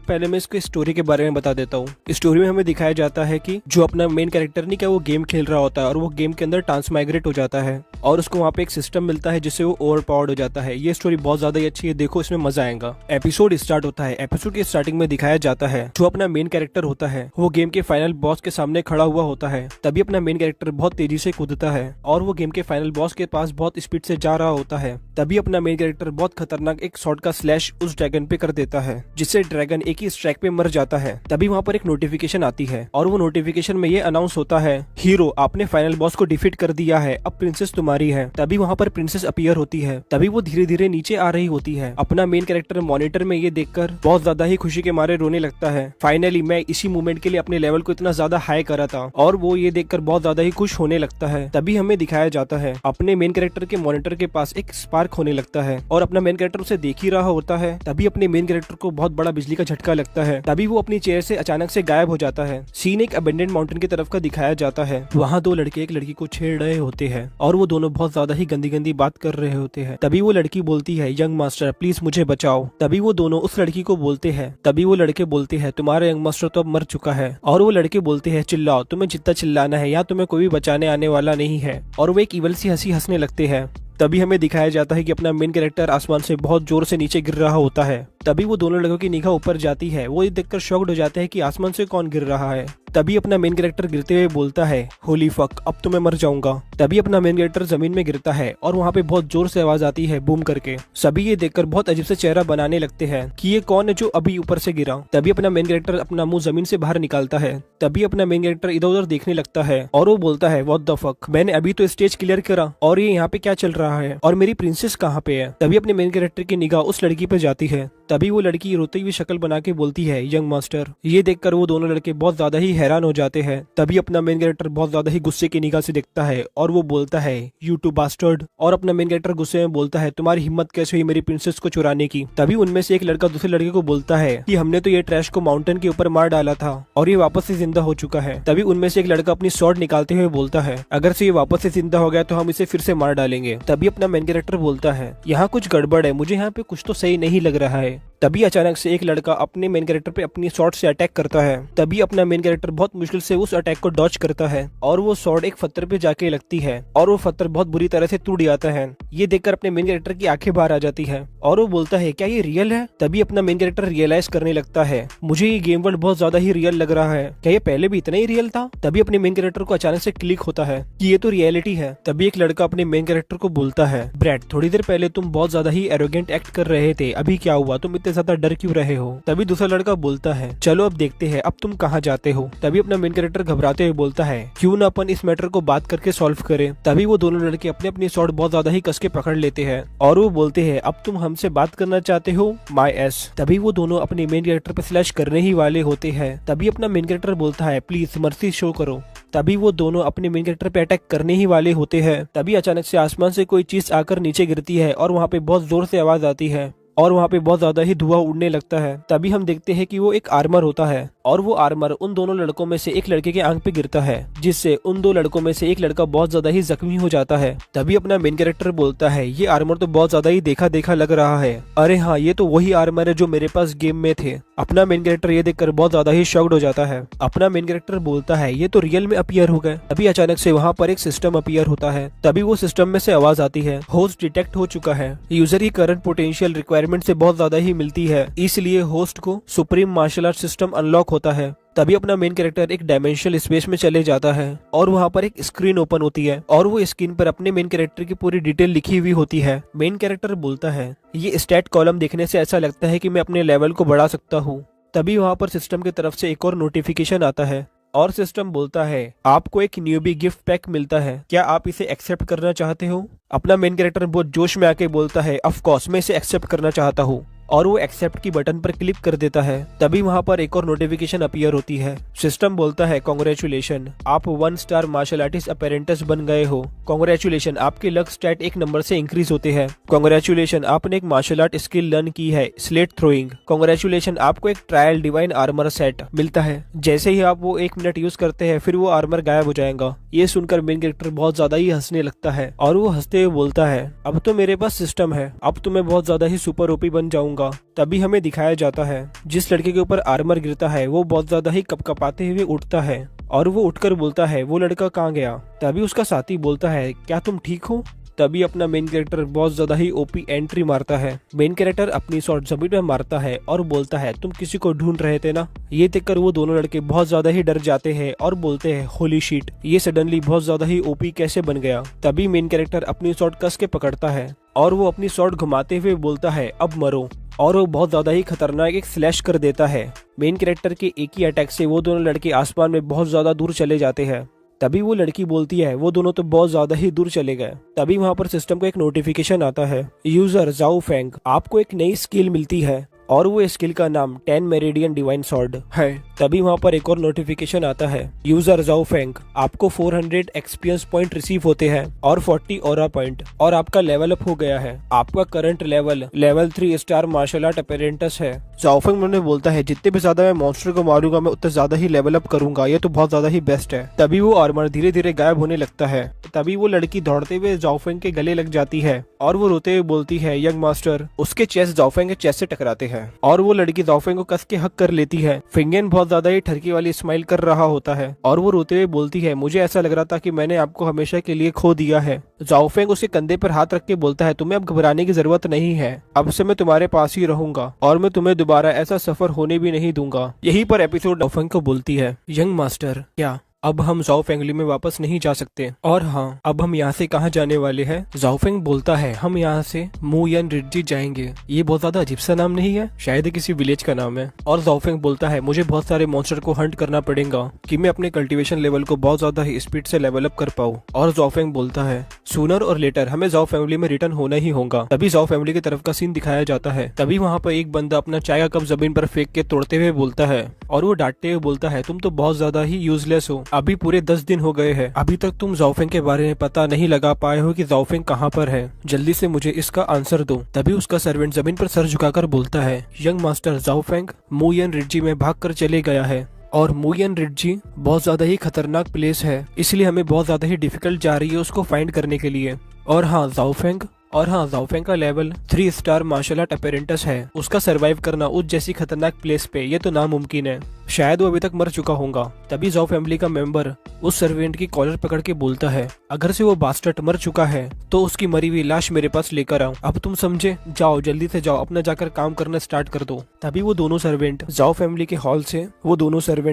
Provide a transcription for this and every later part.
पहले मैं इसके स्टोरी के बारे में बता देता हूँ। स्टोरी में हमें दिखाया जाता है कि जो अपना मेन कैरेक्टर नहीं क्या वो गेम खेल रहा होता है और वो गेम के अंदर ट्रांसमाइग्रेट हो जाता है और उसको वहाँ पे एक सिस्टम मिलता है जिससे वो ओवर पावर्ड हो जाता है। ये स्टोरी बहुत ज्यादा ही अच्छी है, देखो इसमें मजा आएगा। एपिसोड स्टार्ट होता है। एपिसोड के स्टार्टिंग में दिखाया जाता है जो अपना मेन कैरेक्टर होता है वो गेम के फाइनल बॉस के सामने खड़ा हुआ होता है। तभी अपना मेन कैरेक्टर बहुत तेजी से कूदता है और वो गेम के फाइनल बॉस के पास बहुत स्पीड से जा रहा होता है। तभी अपना मेन कैरेक्टर बहुत खतरनाक एक शॉट का स्लैश उस ड्रैगन पे कर देता है जिससे ड्रैगन एक ही स्ट्राइक पे मर जाता है। तभी वहाँ पर एक नोटिफिकेशन आती है और वो नोटिफिकेशन में ये अनाउंस होता है, हीरो आपने फाइनल बॉस को डिफीट कर दिया है, अब प्रिंसेस तुम्हारी है। तभी वहाँ पर प्रिंसेस अपीयर होती है। तभी वो धीरे धीरे नीचे आ रही होती है। अपना मेन कैरेक्टर मॉनिटर में ये देखकर बहुत ज्यादा ही खुशी के मारे रोने लगता है। फाइनली मैं इसी मूवमेंट के लिए अपने लेवल को इतना ज्यादा हाई करा था और वो ये देखकर बहुत ज्यादा ही खुश होने लगता है। तभी हमें दिखाया जाता है अपने मेन कैरेक्टर के मॉनिटर के पास एक स्पार्क होने लगता है और अपना मेन कैरेक्टर उसे देख ही रहा होता है। तभी अपने मेन कैरेक्टर को बहुत बड़ा बिजली का झटका लगता है। तभी वो अपनी चेयर से अचानक से गायब हो जाता है। सीन एक अबेंडेंट माउंटेन की तरफ का दिखाया जाता है। वहाँ दो लड़के एक लड़की को छेड़ रहे होते हैं और वो दोनों बहुत ज्यादा ही गंदी गंदी बात कर रहे होते हैं। तभी वो लड़की बोलती है, यंग मास्टर प्लीज मुझे बचाओ। तभी वो दोनों उस लड़की को बोलते हैं। तभी वो लड़के बोलते हैं, तुम्हारा यंग मास्टर तो अब मर चुका है। और वो लड़के बोलते हैं, चिल्लाओ, तुम्हें जितना चिल्लाना है, यहाँ तुम्हें कोई भी बचाने आने वाला नहीं है। और वो एक इवल सी हंसी हंसने लगते हैं। तभी हमें दिखाया जाता है कि अपना मेन कैरेक्टर आसमान से बहुत जोर से नीचे गिर रहा होता है। तभी वो दोनों लड़कों की निगाह ऊपर जाती है। वो ये देखकर शॉक्ड हो जाते हैं कि आसमान से कौन गिर रहा है। तभी अपना मेन कैरेक्टर गिरते हुए बोलता है, होली फक, अब तो मैं मर जाऊंगा। तभी अपना मेन कैरेक्टर जमीन में गिरता है और वहाँ पे बहुत जोर से आवाज आती है, बूम करके। सभी ये देखकर बहुत अजीब से चेहरा बनाने लगते हैं कि ये कौन है जो अभी ऊपर से गिरा। तभी अपना मेन कैरेक्टर अपना मुंह जमीन से बाहर निकालता है। तभी अपना मेन कैरेक्टर इधर उधर देखने लगता है और वो बोलता है, व्हाट द फक, मैंने अभी तो स्टेज क्लियर करा और ये यहाँ पे क्या चल रहा है और मेरी प्रिंसेस कहाँ पे है। तभी अपने मेन कैरेक्टर की निगाह उस लड़की पे जाती है। तभी वो लड़की रोती हुई शक्ल बना के बोलती है, यंग मास्टर। ये देखकर वो दोनों लड़के बहुत ज्यादा ही हैरान हो जाते हैं। तभी अपना मेन कैरेक्टर बहुत ज्यादा ही गुस्से की निगाह से देखता है और वो बोलता है, यू टू बास्टर्ड। और अपना मेन कैरेक्टर गुस्से में बोलता है, तुम्हारी हिम्मत कैसे हुई मेरी प्रिंसेस को चुराने की। तभी उनमें से एक लड़का दूसरे लड़के को बोलता है कि हमने तो ये ट्रैश को माउंटेन के ऊपर मार डाला था और ये वापस से जिंदा हो चुका है। तभी उनमें से एक लड़का अपनी स्वॉर्ड निकालते हुए बोलता है, अगर से ये वापस से जिंदा हो गया तो हम इसे फिर से मार डालेंगे। तभी अपना मेन कैरेक्टर बोलता है, यहाँ कुछ गड़बड़ है, मुझे यहाँ पे कुछ तो सही नहीं लग रहा है। तभी अचानक से एक लड़का अपने मेन कैरेक्टर पे अपनी स्वॉर्ड से अटैक करता है। तभी अपना मेन कैरेक्टर बहुत मुश्किल से उस अटैक को डॉज करता है और वो स्वॉर्ड एक पत्थर पे जाके लगती है और वो पत्थर बहुत बुरी तरह से टूट जाता है। ये देखकर अपने मेन कैरेक्टर की आंखें बाहर आ जाती है और वो बोलता है, क्या ये रियल है। तभी अपना मेन कैरेक्टर रियलाइज करने लगता है, मुझे ये गेम वर्ल्ड बहुत ज्यादा ही रियल लग रहा है, क्या ये पहले भी इतना ही रियल था। तभी अपने मेन कैरेक्टर को अचानक से क्लिक होता है कि ये तो रियलिटी है। तभी एक लड़का अपने मेन कैरेक्टर को बोलता है, ब्रैड, थोड़ी देर पहले तुम बहुत ज्यादा ही एरोगेंट एक्ट कर रहे थे, अभी क्या हुआ, तुम इतने ज्यादा डर क्यों रहे हो। तभी दूसरा लड़का बोलता है, चलो अब देखते हैं अब तुम कहाँ जाते हो। तभी अपना मेन कैरेक्टर घबराते हुए बोलता है, क्यों ना अपन इस मैटर को बात करके सॉल्व करें। तभी वो दोनों लड़के अपने अपनी स्वॉर्ड बहुत ज्यादा ही कस के पकड़ लेते हैं और वो बोलते हैं, अब तुम हमसे बात करना चाहते हो, माय एस। तभी वो दोनों अपने मेन कैरेक्टर पे स्लैश करने ही वाले होते हैं। तभी अपना मेन कैरेक्टर बोलता है, प्लीज मर्सी शो करो। तभी वो दोनों अपने मेन कैरेक्टर पे अटैक करने ही वाले होते हैं। तभी अचानक से आसमान से कोई चीज आकर नीचे गिरती है और वहाँ पे बहुत जोर से आवाज आती है और वहाँ पे बहुत ज्यादा ही धुआं उड़ने लगता है। तभी हम देखते हैं कि वो एक आर्मर होता है और वो आर्मर उन दोनों लड़कों में से एक लड़के के आंख पे गिरता है जिससे उन दो लड़कों में से एक लड़का बहुत ज्यादा ही जख्मी हो जाता है। तभी अपना मेन कैरेक्टर बोलता है, ये आर्मर तो बहुत ज्यादा ही देखा देखा लग रहा है, अरे हाँ ये तो वही आर्मर है जो मेरे पास गेम में थे। अपना मेन कैरेक्टर ये देखकर बहुत ज्यादा ही शॉक्ड हो जाता है। अपना मेन कैरेक्टर बोलता है, ये तो रियल में अपीयर हो गए। तभी अचानक से वहाँ पर एक सिस्टम अपीयर होता है। तभी वो सिस्टम में से आवाज आती है, होस्ट डिटेक्ट हो चुका है, यूजर की करंट पोटेंशियल रिक्वायरमेंट से बहुत ज्यादा ही मिलती है, इसलिए होस्ट को supreme martial art system unlock होता है। तभी अपना मेन कैरेक्टर एक डायमेंशनल स्पेस में चले जाता है और वहाँ पर एक स्क्रीन ओपन होती है और वो स्क्रीन पर अपने मेन कैरेक्टर की पूरी डिटेल लिखी हुई होती है। मेन कैरेक्टर बोलता है, ये स्टैट कॉलम देखने से ऐसा लगता है कि मैं अपने लेवल को बढ़ा सकता हूँ। तभी वहाँ पर सिस्टम की तरफ से एक और नोटिफिकेशन आता है और सिस्टम बोलता है, आपको एक न्यूबी गिफ्ट पैक मिलता है, क्या आप इसे एक्सेप्ट करना चाहते हो। अपना मेन कैरेक्टर बहुत जोश में आके बोलता है, ऑफ कोर्स मैं इसे एक्सेप्ट करना चाहता हूँ और वो एक्सेप्ट की बटन पर क्लिक कर देता है। तभी वहाँ पर एक और नोटिफिकेशन अपीयर होती है। सिस्टम बोलता है, कांग्रेचुलेशन, आप 1 स्टार मार्शल आर्टिस्ट अपेरेंटिस बन गए हो। कांग्रेचुलेशन, आपके लक स्टैट एक नंबर से इंक्रीज होते हैं। कांग्रेचुलेशन, आपने एक मार्शल आर्ट स्किल लर्न की है, स्लेट थ्रोइंग। कांग्रेचुलेशन, आपको एक ट्रायल डिवाइन आर्मर सेट मिलता है। जैसे ही आप वो 1 मिनट यूज करते हैं फिर वो आर्मर गायब हो जाएगा। ये सुनकर मेन कैरेक्टर बहुत ज्यादा ही हंसने लगता है और वो हंसते हुए बोलता है, अब तो मेरे पास सिस्टम है, अब तो मैं बहुत ज्यादा ही सुपर ओपी बन जाऊंगा। रहूंगा। तभी हमें दिखाया जाता है जिस लड़के के ऊपर आर्मर गिरता है वो बहुत ज्यादा ही कपकपाते हुए उठता है और वो उठकर बोलता है वो लड़का कहाँ गया। तभी उसका साथी बोलता है क्या तुम ठीक हो। तभी अपना मेन कैरेक्टर बहुत ज्यादा ही ओपी एंट्री मारता है। मेन कैरेक्टर अपनी शॉट जमीन में मारता है और बोलता है तुम किसी को ढूंढ रहे थे ना। ये देखकर वो दोनों लड़के बहुत ज्यादा ही डर जाते हैं और बोलते हैं होली शीट, ये सडनली बहुत ज्यादा ही ओपी कैसे बन गया। तभी मेन कैरेक्टर अपनी शॉट कस के पकड़ता है और वो अपनी शॉट घुमाते हुए बोलता है अब मरो, और वो बहुत ज्यादा ही खतरनाक एक स्लैश कर देता है। मेन कैरेक्टर के एक ही अटैक से वो दोनों लड़के आसमान में बहुत ज्यादा दूर चले जाते हैं। तभी वो लड़की बोलती है वो दोनों तो बहुत ज्यादा ही दूर चले गए। तभी वहाँ पर सिस्टम को एक नोटिफिकेशन आता है यूजर जाओ फेंग, आपको एक नई स्किल मिलती है और वो स्किल का नाम 10 मेरिडियन डिवाइन सॉर्ड है। तभी वहाँ पर एक और नोटिफिकेशन आता है यूजर जाओ फेंग, आपको 400 एक्सपीरियंस पॉइंट रिसीव होते हैं और 40 ऑरा पॉइंट, और आपका लेवल अप हो गया है। आपका current level 3 star martial art apprentice है। जाओफेंग ने बोलता है जितने भी ज्यादा मैं मॉन्स्टर को मारूंगा मैं उतना ज्यादा ही लेवल अप करूंगा, ये तो बहुत ज्यादा ही बेस्ट है। तभी वो आर्मर धीरे धीरे गायब होने लगता है। तभी वो लड़की दौड़ते हुए जाओफेंग के गले लग जाती है और वो रोते हुए बोलती है यंग मास्टर। उसके चेस्ट जाओफेंग के चेस्ट से टकराते हैं और वो लड़की जाओफेंग को कस के हक कर लेती है। फिंगेन बहुत ज्यादा ही ठरकी वाली स्माइल कर रहा होता है और वो रोते हुए बोलती है मुझे ऐसा लग रहा था कि मैंने आपको हमेशा के लिए खो दिया है। जाओफेंग उसके कंधे पर हाथ रख के बोलता है तुम्हें अब घबराने की जरूरत नहीं है, अब से मैं तुम्हारे पास ही रहूंगा और मैं तुम्हें दोबारा ऐसा सफर होने भी नहीं दूंगा। यहीं पर एपिसोड जाओफेंग को बोलती है यंग मास्टर क्या अब हम जाओ फैमिली में वापस नहीं जा सकते, और हाँ अब हम यहाँ से कहाँ जाने वाले हैं। जाओफेंग बोलता है हम यहाँ से मुयन रिड्जी जाएंगे। ये बहुत ज्यादा अजीब सा नाम नहीं है, शायद किसी विलेज का नाम है। और जाओफेंग बोलता है मुझे बहुत सारे मॉन्स्टर को हंट करना पड़ेगा कि मैं अपने कल्टीवेशन लेवल को बहुत ज्यादा ही स्पीड से लेवल अप कर पाऊँ। और जाओफेंग बोलता है सूनर और लेटर हमें जाओ फैमिली में रिटर्न होना ही होगा। तभी जाओ फैमिली की तरफ का सीन दिखाया जाता है। तभी वहाँ पर एक बंदा अपना चाय का कप जमीन पर फेंक के तोड़ते हुए बोलता है और वो डांटते हुए बोलता है तुम तो बहुत ज्यादा ही यूजलेस हो, अभी पूरे 10 दिन हो गए हैं, अभी तक तुम जाओफेंग के बारे में पता नहीं लगा पाए हो कि जाओफेंग कहाँ पर है, जल्दी से मुझे इसका आंसर दो। तभी उसका सर्वेंट जमीन पर सर झुकाकर बोलता है यंग मास्टर जाओफेंग मुयन रिड्जी में भाग कर चले गया है और मुयन रिड्जी बहुत ज्यादा ही खतरनाक प्लेस है, इसलिए हमें बहुत ज्यादा ही डिफिकल्ट जा रही है उसको फाइंड करने के लिए। और हाँ जाओफेंग का level 3 star martial art apprentice है, उसका सरवाइव करना उस जैसी खतरनाक प्लेस पे ये तो नामुमकिन है, शायद वो अभी तक मर चुका होगा। तभी जाओ फैमिली का मेंबर उस सर्वेंट की कॉलर पकड़ के बोलता है अगर से वो बास्टर्ड मर चुका है तो उसकी मरी हुई लाश मेरे पास लेकर आओ, अब तुम समझे, जाओ जल्दी से जाओ, अपना जाकर काम करना स्टार्ट कर दो। तभी वो दोनों सर्वेंट जाओ फैमिली के हॉल से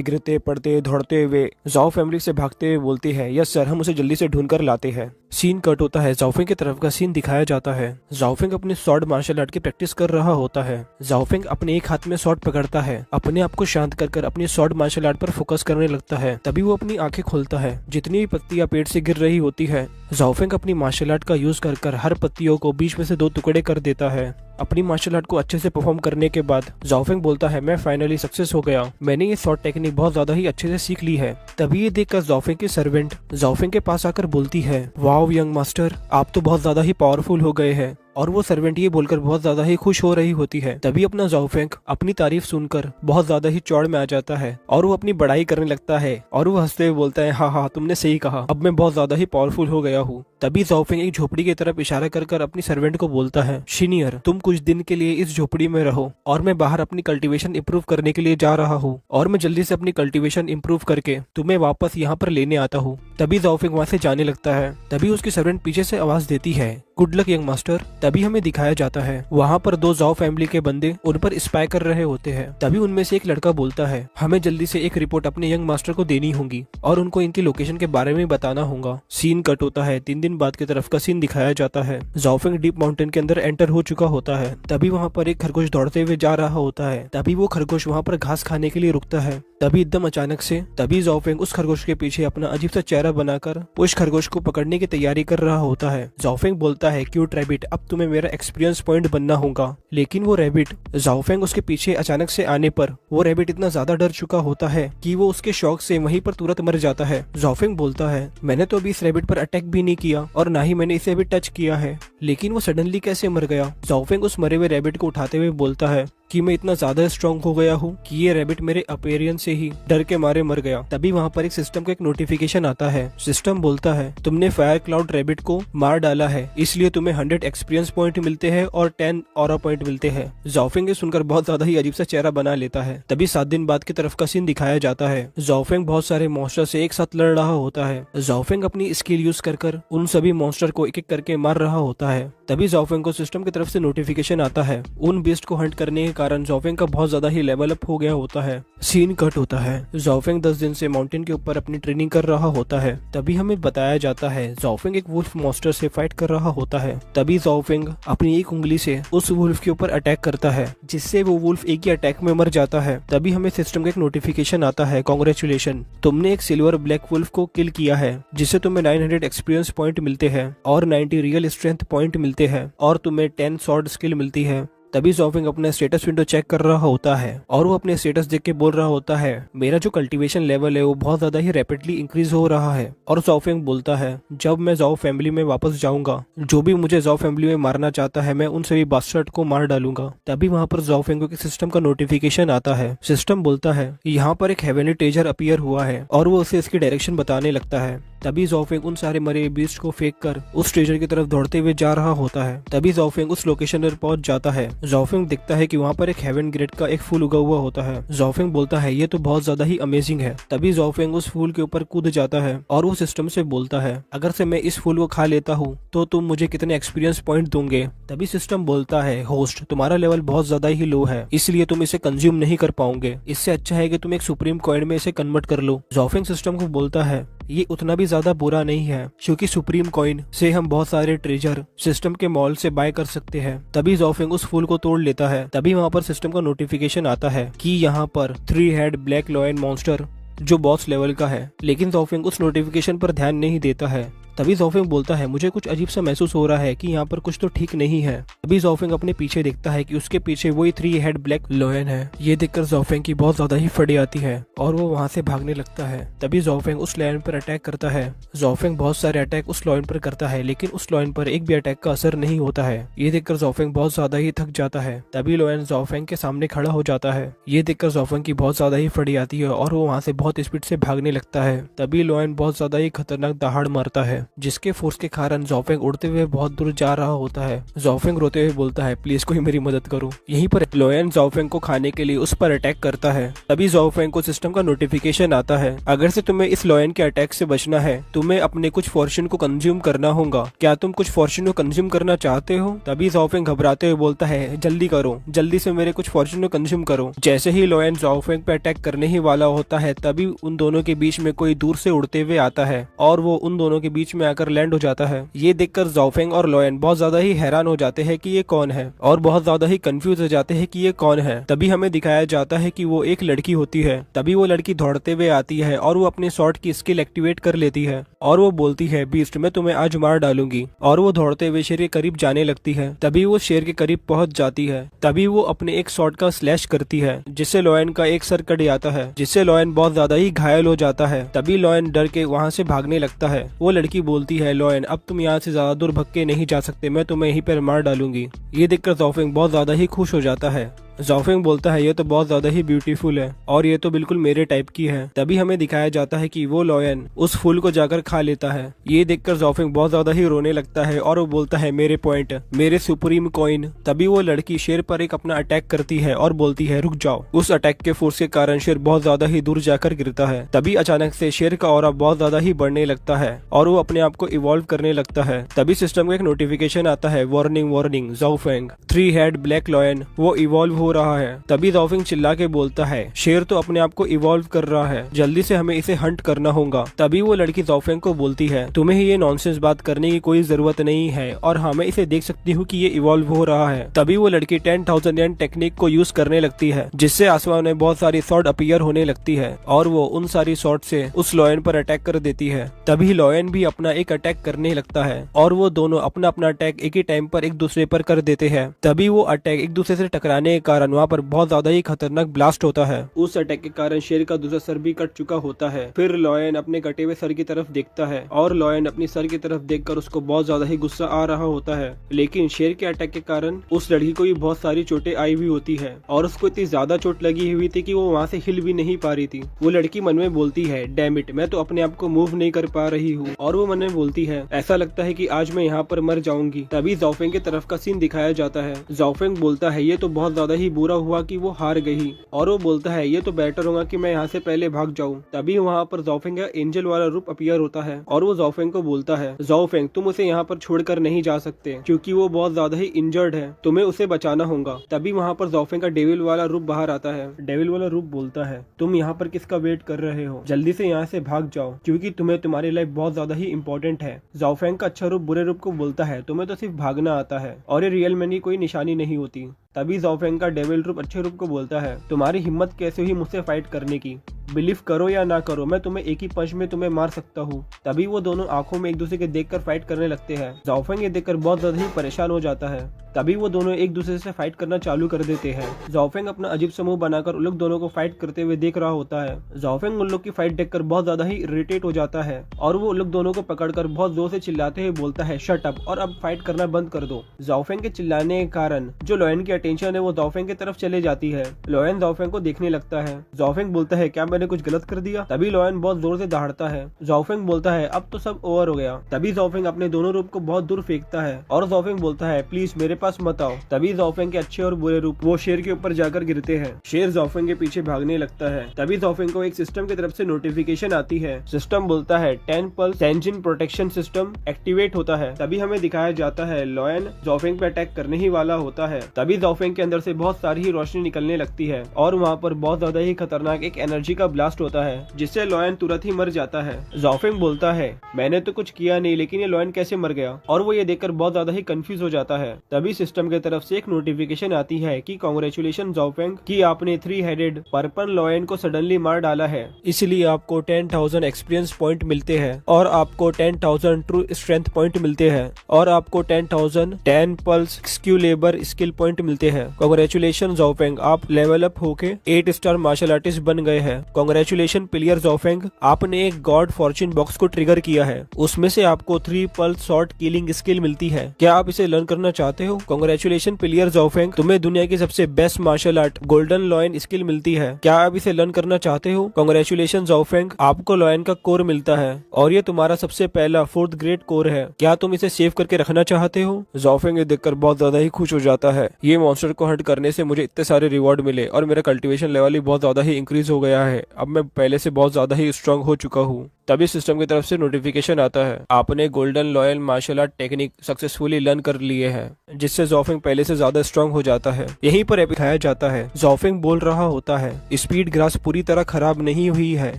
गिरते पड़ते दौड़ते हुए जाओ फैमिली से भागते हुए बोलते हैं यस सर, हम उसे जल्दी से ढूंढ कर लाते हैं। सीन कट होता है, जाओफेंग की तरफ का सीन दिखाया जाता है। जाओफेंग अपने स्वॉर्ड मार्शल आर्ट की प्रैक्टिस कर रहा होता है। जाओफेंग अपने एक हाथ में स्वॉर्ड पकड़ता है, अपने आप को शांत कर अपनी स्वॉर्ड मार्शल आर्ट पर फोकस करने लगता है। तभी वो अपनी आंखें खोलता है, जितनी भी पत्तियां पेड़ से गिर रही होती है जाओफेंग अपनी मार्शल आर्ट का यूज कर हर पत्तियों को बीच में से 2 टुकड़े कर देता है। अपनी मार्शल आर्ट को अच्छे से परफॉर्म करने के बाद जाओफेंग बोलता है मैं फाइनली सक्सेस हो गया, मैंने ये शॉर्ट टेक्निक बहुत ज्यादा ही अच्छे से सीख ली है। तभी ये देखकर जाओफेंग की सर्वेंट जाओफेंग के पास आकर बोलती है वाओ यंग मास्टर, आप तो बहुत ज्यादा ही पावरफुल हो गए हैं, और वो सर्वेंट ये बोलकर बहुत ज्यादा ही खुश हो रही होती है। तभी अपना जाओफेंग अपनी तारीफ सुनकर बहुत ज्यादा ही चौड़ में आ जाता है और वो अपनी बड़ाई करने लगता है और वो हंसते हुए बोलता है हाँ तुमने सही कहा, अब मैं बहुत ज्यादा ही पावरफुल हो गया हूँ। तभी जाओफेंग एक झोपड़ी की तरफ इशारा कर अपनी सर्वेंट को बोलता है सीनियर, तुम कुछ दिन के लिए इस झोपड़ी में रहो और मैं बाहर अपनी कल्टीवेशन इंप्रूव करने के लिए जा रहा हूँ, और मैं जल्दी से अपनी कल्टीवेशन इंप्रूव करके तुम्हें वापस यहाँ पर लेने आता हूँ। तभी जाओफेंग वहाँ से जाने लगता है। तभी उसकी सर्वेंट पीछे से आवाज देती है गुड लक यंग मास्टर। तभी हमें दिखाया जाता है वहाँ पर 2 जाओ फैमिली के बंदे उन पर स्पाई कर रहे होते हैं। तभी उनमें से एक लड़का बोलता है हमें जल्दी से एक रिपोर्ट अपने यंग मास्टर को देनी होगी और उनको इनकी लोकेशन के बारे में बताना होगा। सीन कट होता है, 3 दिन बाद की तरफ का सीन दिखाया जाता है। जाओफेंग डीप माउंटेन के अंदर एंटर हो चुका होता है। तभी वहाँ पर एक खरगोश दौड़ते हुए जा रहा होता है। तभी वो खरगोश वहाँ पर घास खाने के लिए रुकता है। तभी एकदम अचानक से जाओफेंग उस खरगोश के पीछे अपना अजीब सा चेहरा बनाकर उस खरगोश को पकड़ने की तैयारी कर रहा होता है। जाओफेंग बोलता है क्यूट रैबिट, अब तुम्हें मेरा एक्सपीरियंस पॉइंट बनना होगा। लेकिन वो रैबिट जाओफेंग उसके पीछे अचानक से आने पर वो रैबिट इतना ज्यादा डर चुका होता है कि वो उसके शौक से वहीं पर तुरंत मर जाता है। जाओफेंग बोलता है मैंने तो अभी इस रैबिट पर अटैक भी नहीं किया और ना ही मैंने इसे अभी टच किया है, लेकिन वो सडनली कैसे मर गया। जाओफेंग उस मरे हुए रैबिट को उठाते हुए बोलता है कि मैं इतना ज्यादा स्ट्रांग हो गया हूँ कि ये रैबिट मेरे अपीयरेंस से ही डर के मारे मर गया। तभी वहाँ पर एक सिस्टम का एक नोटिफिकेशन आता है। सिस्टम बोलता है तुमने फायर क्लाउड रैबिट को मार डाला है, इसलिए तुम्हें 100 एक्सपीरियंस पॉइंट मिलते हैं और 10 ऑरा पॉइंट मिलते हैं। ज़ाओफेंग ये सुनकर बहुत ज्यादा ही अजीब सा चेहरा बना लेता है। तभी 7 दिन बाद की तरफ का सीन दिखाया जाता है। ज़ाओफेंग बहुत सारे मॉन्स्टर से एक साथ लड़ रहा होता है। ज़ाओफेंग अपनी स्किल यूज कर उन सभी मॉन्स्टर को एक एक करके मार रहा होता है। तभी ज़ाओफेंग को सिस्टम की तरफ से नोटिफिकेशन आता है। उन बीस्ट को हंट करने के कारण ज़ाओफेंग का बहुत ज्यादा ही लेवल अप हो गया होता है। सीन कट होता है। ज़ाओफेंग 10 दिन से माउंटेन के ऊपर अपनी ट्रेनिंग कर रहा होता है। तभी हमें बताया जाता है ज़ाओफेंग एक वुल्फ मॉन्स्टर से फाइट कर रहा होता है। तभी ज़ाओफेंग अपनी एक उंगली से उस वुल्फ के ऊपर अटैक करता है, जिससे वो वुल्फ एक ही अटैक में मर जाता है। तभी हमें सिस्टम का एक नोटिफिकेशन आता है, कांग्रेचुलेशन, तुमने एक सिल्वर ब्लैक वुल्फ को किल किया है, जिससे तुम्हें 900 एक्सपीरियंस पॉइंट मिलते हैं और 90 रियल स्ट्रेंथ पॉइंट मिलते हैं और तुम्हें 10 स्वॉर्ड स्किल मिलती है। तभी ज़ाओफेंग अपना स्टेटस विंडो चेक कर रहा होता है और वो अपने स्टेटस देख के बोल रहा होता है मेरा जो कल्टीवेशन लेवल है वो बहुत ज्यादा ही रैपिडली इंक्रीज हो रहा है। और ज़ाओफेंग बोलता है जब मैं ज़ाओ फैमिली में वापस जाऊंगा, जो भी मुझे ज़ाओ फैमिली में मारना चाहता है मैं उन सभी बास्टर्ड को मार डालूंगा। तभी वहाँ पर ज़ाओफेंग को सिस्टम का नोटिफिकेशन आता है। सिस्टम बोलता है यहाँ पर एक हेवनली ट्रेजर अपीयर हुआ है और वो उसे इसकी डायरेक्शन बताने लगता है। तभी ज़ाओफेंग उन सारे मरे बीस्ट को फेंक कर उस ट्रेजर की तरफ दौड़ते हुए जा रहा होता है। तभी ज़ाओफेंग उस लोकेशन पर पहुंच जाता है। ज़ाओफेंग दिखता है कि वहाँ पर एक हेवन ग्रेड का एक फूल उगा हुआ होता है। ज़ाओफेंग बोलता है ये तो बहुत ज्यादा ही अमेजिंग है। तभी ज़ाओफेंग उस फूल के ऊपर कूद जाता है और वो सिस्टम से बोलता है अगर से मैं इस फूल को खा लेता हूँ तो तुम मुझे कितने एक्सपीरियंस पॉइंट दोगे। तभी सिस्टम बोलता है होस्ट, तुम्हारा लेवल बहुत ज्यादा ही लो है, इसलिए तुम इसे कंज्यूम नहीं कर पाओगे। इससे अच्छा है कि तुम एक सुप्रीम कॉइन में इसे कन्वर्ट कर लो। ज़ाओफेंग सिस्टम को बोलता है ये उतना भी ज्यादा बुरा नहीं है, क्योंकि सुप्रीम कॉइन से हम बहुत सारे ट्रेजर सिस्टम के मॉल से बाय कर सकते हैं। तभी ज़ाओफेंग उस फूल को तोड़ लेता है। तभी वहाँ पर सिस्टम का नोटिफिकेशन आता है कि यहाँ पर 3 हेड ब्लैक लॉयन मॉन्स्टर जो बॉस लेवल का है, लेकिन ज़ाओफेंग उस नोटिफिकेशन पर ध्यान नहीं देता है। तभी ज़ाओफेंग बोलता है मुझे कुछ अजीब सा महसूस हो रहा है कि यहाँ पर कुछ तो ठीक नहीं है। तभी ज़ाओफेंग अपने पीछे देखता है कि उसके पीछे वही 3 हेड ब्लैक लॉयन है। ये देखकर ज़ाओफेंग की बहुत ज्यादा ही फटी आती है और वो वहाँ से भागने लगता है। तभी ज़ाओफेंग उस लॉयन पर अटैक करता है। ज़ाओफेंग बहुत सारे अटैक उस लॉयन पर करता है, लेकिन उस लॉयन पर एक भी अटैक का असर नहीं होता है। ये देखकर ज़ाओफेंग बहुत ज्यादा ही थक जाता है। तभी लॉयन ज़ाओफेंग के सामने खड़ा हो जाता है। ये देखकर ज़ाओफेंग की बहुत ज्यादा ही फटी आती है और वो वहाँ से बहुत स्पीड से भागने लगता है। तभी लॉयन बहुत ज्यादा ही खतरनाक दहाड़ मारता है, जिसके फोर्स के कारण ज़ाओफेंग उड़ते हुए बहुत दूर जा रहा होता है। ज़ाओफेंग रोते हुए बोलता है प्लीज कोई मेरी मदद करो। यहीं पर लॉयन ज़ाओफेंग को खाने के लिए उस पर अटैक करता है। तभी ज़ाओफेंग को सिस्टम का नोटिफिकेशन आता है अगर से तुम्हें इस लॉयन के अटैक से बचना है तुम्हें अपने कुछ फॉर्च्यून को कंज्यूम करना होगा। क्या तुम कुछ फॉर्च्यून को कंज्यूम करना चाहते हो? तभी ज़ाओफेंग घबराते हुए बोलता है जल्दी करो, जल्दी से मेरे कुछ फॉर्च्यून को कंज्यूम करो। जैसे ही लॉयन ज़ाओफेंग पे अटैक करने ही वाला होता है तभी उन दोनों के बीच में कोई दूर से उड़ते हुए आता है और वो उन दोनों के बीच में आकर लैंड हो जाता है। ये देखकर ज़ाओफेंग और लॉयन बहुत ज्यादा ही हैरान हो जाते हैं कि ये कौन है और बहुत ज्यादा ही कंफ्यूज हो जाते हैं कि ये कौन है। तभी हमें दिखाया जाता है कि वो एक लड़की होती है। तभी वो लड़की दौड़ते हुए आती है और वो अपने शॉट की स्किल एक्टिवेट कर लेती है और वो बोलती है बीस्ट मैं तुम्हें आज मार डालूंगी। और वो दौड़ते हुए शेर के करीब जाने लगती है। तभी वो शेर के करीब पहुंच जाती है। तभी वो अपने एक शॉट का स्लैश करती है, जिससे लॉयन का एक सर कट जाता है, जिससे लॉयन बहुत ज्यादा ही घायल हो जाता है। तभी लॉयन डर के वहाँ से भागने लगता है। वो लड़की बोलती है लॉयन अब तुम यहाँ से ज्यादा दूर भग के नहीं जा सकते, मैं तुम्हें यहीं पर मार डालूंगी। ये देखकर ज़ाओफेंग बहुत ज्यादा ही खुश हो जाता है। ज़ाओफेंग बोलता है ये तो बहुत ज्यादा ही ब्यूटीफुल है और ये तो बिल्कुल मेरे टाइप की है। तभी हमें दिखाया जाता है कि वो लॉयन उस फूल को जाकर खा लेता है। ये देखकर ज़ाओफेंग बहुत ज्यादा ही रोने लगता है और वो बोलता है मेरे पॉइंट, मेरे सुप्रीम कॉइन। तभी वो लड़की शेर पर एक अपना अटैक करती है और बोलती है रुक जाओ। उस अटैक के फोर्स के कारण शेर बहुत ज्यादा ही दूर जाकर गिरता है। तभी अचानक से शेर का ऑरा बहुत ज्यादा ही बढ़ने लगता है और वो अपने आप को इवॉल्व करने लगता है। तभी सिस्टम का एक नोटिफिकेशन आता है warning warning Zhaofeng 3 head black lion वो इवॉल्व हो रहा है। तभी ज़ाओफेंग चिल्ला के बोलता है शेर तो अपने आप को इवॉल्व कर रहा है, जल्दी से हमें इसे हंट करना होगा। तभी वो लड़की ज़ाओफेंग को बोलती है तुम्हें ये नॉनसेंस बात करने की कोई जरूरत नहीं है और हाँ मैं इसे देख सकती हूँ कि ये इवॉल्व हो रहा है। तभी वो लड़की 10,000 येन टेक्निक को यूज करने लगती है, जिससे आसमान में बहुत सारी शॉट अपीयर होने लगती है और वो उन सारी शॉट से उस लॉयन पर अटैक कर देती है। तभी लॉयन भी अपना एक अटैक करने लगता है और वो दोनों अपना अपना अटैक एक ही टाइम पर एक दूसरे पर कर देते हैं। तभी वो अटैक एक दूसरे से टकराने के कारण वहाँ पर बहुत ज्यादा ही खतरनाक ब्लास्ट होता है। उस अटैक के कारण शेर का दूसरा सर भी कट चुका होता है। फिर लॉयन अपने कटे हुए सर की तरफ देखता है और लॉयन अपनी सर की तरफ देखकर उसको बहुत ज्यादा ही गुस्सा आ रहा होता है। लेकिन शेर के अटैक के कारण उस लड़की को भी बहुत सारी चोटें आई हुई होती है और उसको इतनी ज्यादा चोट लगी हुई थी कि वो वहाँ से हिल भी नहीं पा रही थी। वो लड़की मन में बोलती है, डैम इट, मैं तो अपने आप को मूव नहीं कर पा रही हूँ। और वो मन में बोलती है, ऐसा लगता है कि आज मैं यहाँ पर मर जाऊंगी। तभी ज़ाओफेंग की तरफ का सीन दिखाया जाता है। ज़ाओफेंग बोलता है, ये तो बहुत ज्यादा ही बुरा हुआ कि वो हार गई। और वो बोलता है, ये तो बेटर होगा कि मैं यहाँ से पहले भाग जाऊँ। तभी वहाँ पर ज़ाओफेंग का एंजल वाला रूप अपीयर होता है और वो ज़ाओफेंग को बोलता है, ज़ाओफेंग तुम उसे यहाँ पर छोड़कर नहीं जा सकते क्योंकि वो बहुत ज्यादा ही इंजर्ड है, तुम्हें उसे बचाना होगा। तभी वहाँ पर ज़ाओफेंग का डेविल वाला रूप बाहर आता है। डेविल वाला रूप बोलता है, तुम यहाँ पर किसका वेट कर रहे हो, जल्दी से यहाँ से भाग जाओ क्योंकि तुम्हें तुम्हारी लाइफ बहुत ज्यादा ही इंपॉर्टेंट है। ज़ाओफेंग का अच्छा रूप बुरे रूप को बोलता है, तुम्हें तो सिर्फ भागना आता है और ये रियल मैन की कोई निशानी नहीं होती। तभी ज़ाओफेंग का डेविल रूप अच्छे रूप को बोलता है, तुम्हारी हिम्मत कैसे हुई मुझसे फाइट करने की, बिलीव करो या ना करो मैं तुम्हें एक ही पंच में तुम्हें मार सकता हूँ। तभी वो दोनों आंखों में एक दूसरे के देखकर फाइट करने लगते हैं। ज़ाओफेंग ये देखकर बहुत ज्यादा ही परेशान हो जाता है। तभी वो दोनों एक दूसरे से फाइट करना चालू कर देते हैं। ज़ाओफेंग अपना अजीब समूह बनाकर उन लोग दोनों को फाइट करते हुए देख रहा होता है। ज़ाओफेंग उन लोग की फाइट देखकर बहुत ज्यादा ही इरिटेट हो जाता है और वो उन लोग दोनों को पकड़कर बहुत जोर से चिल्लाते हुए बोलता है, शट अप और अब फाइट करना बंद कर दो। ज़ाओफेंग के चिल्लाने के कारण जो लॉयन की अटेंशन है वो ज़ाओफेंग की तरफ चले जाती है। लॉयन ज़ाओफेंग को देखने लगता है। ज़ाओफेंग बोलता है, क्या मैंने कुछ गलत कर दिया? तभी लॉयन बहुत जोर से दहाड़ता है। ज़ाओफेंग बोलता है, अब तो सब ओवर हो गया। तभी ज़ाओफेंग अपने दोनों रूप को बहुत दूर फेंकता है और ज़ाओफेंग बोलता है, प्लीज मेरे पास मत आओ। तभी ज़ाओफेंग के अच्छे और बुरे रूप वो शेर के ऊपर जाकर गिरते हैं। शेर ज़ाओफेंग के पीछे भागने लगता है। तभी ज़ाओफेंग को एक सिस्टम की तरफ से नोटिफिकेशन आती है। सिस्टम बोलता है 10 pulse engine protection system activate होता है। तभी हमें दिखाया जाता है लॉयन ज़ाओफेंग पे अटैक करने ही वाला होता है। तभी ज़ाओफेंग के अंदर से बहुत सारी ही रोशनी निकलने लगती है और वहाँ पर बहुत ज्यादा ही खतरनाक एक एनर्जी का ब्लास्ट होता है जिससे लॉयन तुरंत ही मर जाता है। ज़ाओफेंग बोलता है, मैंने तो कुछ किया नहीं, लेकिन ये लॉयन कैसे मर गया? और वो ये देखकर बहुत ज्यादा ही कंफ्यूज हो जाता है। तभी सिस्टम की तरफ से एक नोटिफिकेशन आती है कि कांग्रेचुलेशन ज़ाओफेंग कि आपने 3 हेडेड पर्पल लॉयन को सडनली मार डाला है, इसलिए आपको 10,000 एक्सपीरियंस पॉइंट मिलते हैं और आपको 10,000 ट्रू स्ट्रेंथ पॉइंट मिलते हैं और आपको 10,000 10 पल्स एक्सक्यूलेबर स्किल पॉइंट मिलते हैं। कांग्रेचुलेशन ज़ाओफेंग, आप लेवल अप होके 8 स्टार मार्शल आर्टिस्ट बन गए हैं। कांग्रेचुलेशन प्लेयर ज़ाओफेंग, आपने एक गॉड फॉर्च्यून बॉक्स को ट्रिगर किया है, उसमें से आपको 3 पल्स शॉर्ट किलिंग स्किल मिलती है। क्या आप इसे लर्न करना चाहते हो? कांग्रेचुलेशन प्लेयर ज़ाओफेंग, तुम्हें दुनिया की सबसे best martial art golden lion skill मिलती है। क्या आप इसे लर्न करना चाहते हो? कांग्रेचुलेशन ज़ाओफेंग, आपको लॉयन का कोर मिलता है और ये तुम्हारा सबसे पहला 4th ग्रेड कोर है। क्या तुम इसे सेव करके रखना चाहते हो? ज़ाओफेंग ये देखकर बहुत ज्यादा ही खुश हो जाता है। ये मॉन्स्टर को हंट करने से मुझे इतने सारे रिवॉर्ड मिले और मेरा कल्टीवेशन लेवल भी बहुत ज्यादा ही इंक्रीज हो गया है। अब मैं पहले से बहुत ज्यादा ही स्ट्रांग हो चुका हूँ। तभी सिस्टम की तरफ से नोटिफिकेशन आता है, आपने golden lion martial art technique successfully learn कर लिए हैं, जिससे ज़ाओफेंग पहले से ज्यादा स्ट्रांग हो जाता है। यहीं पर दिखाया जाता है ज़ाओफेंग बोल रहा होता है, स्पीड ग्रास पूरी तरह खराब नहीं हुई है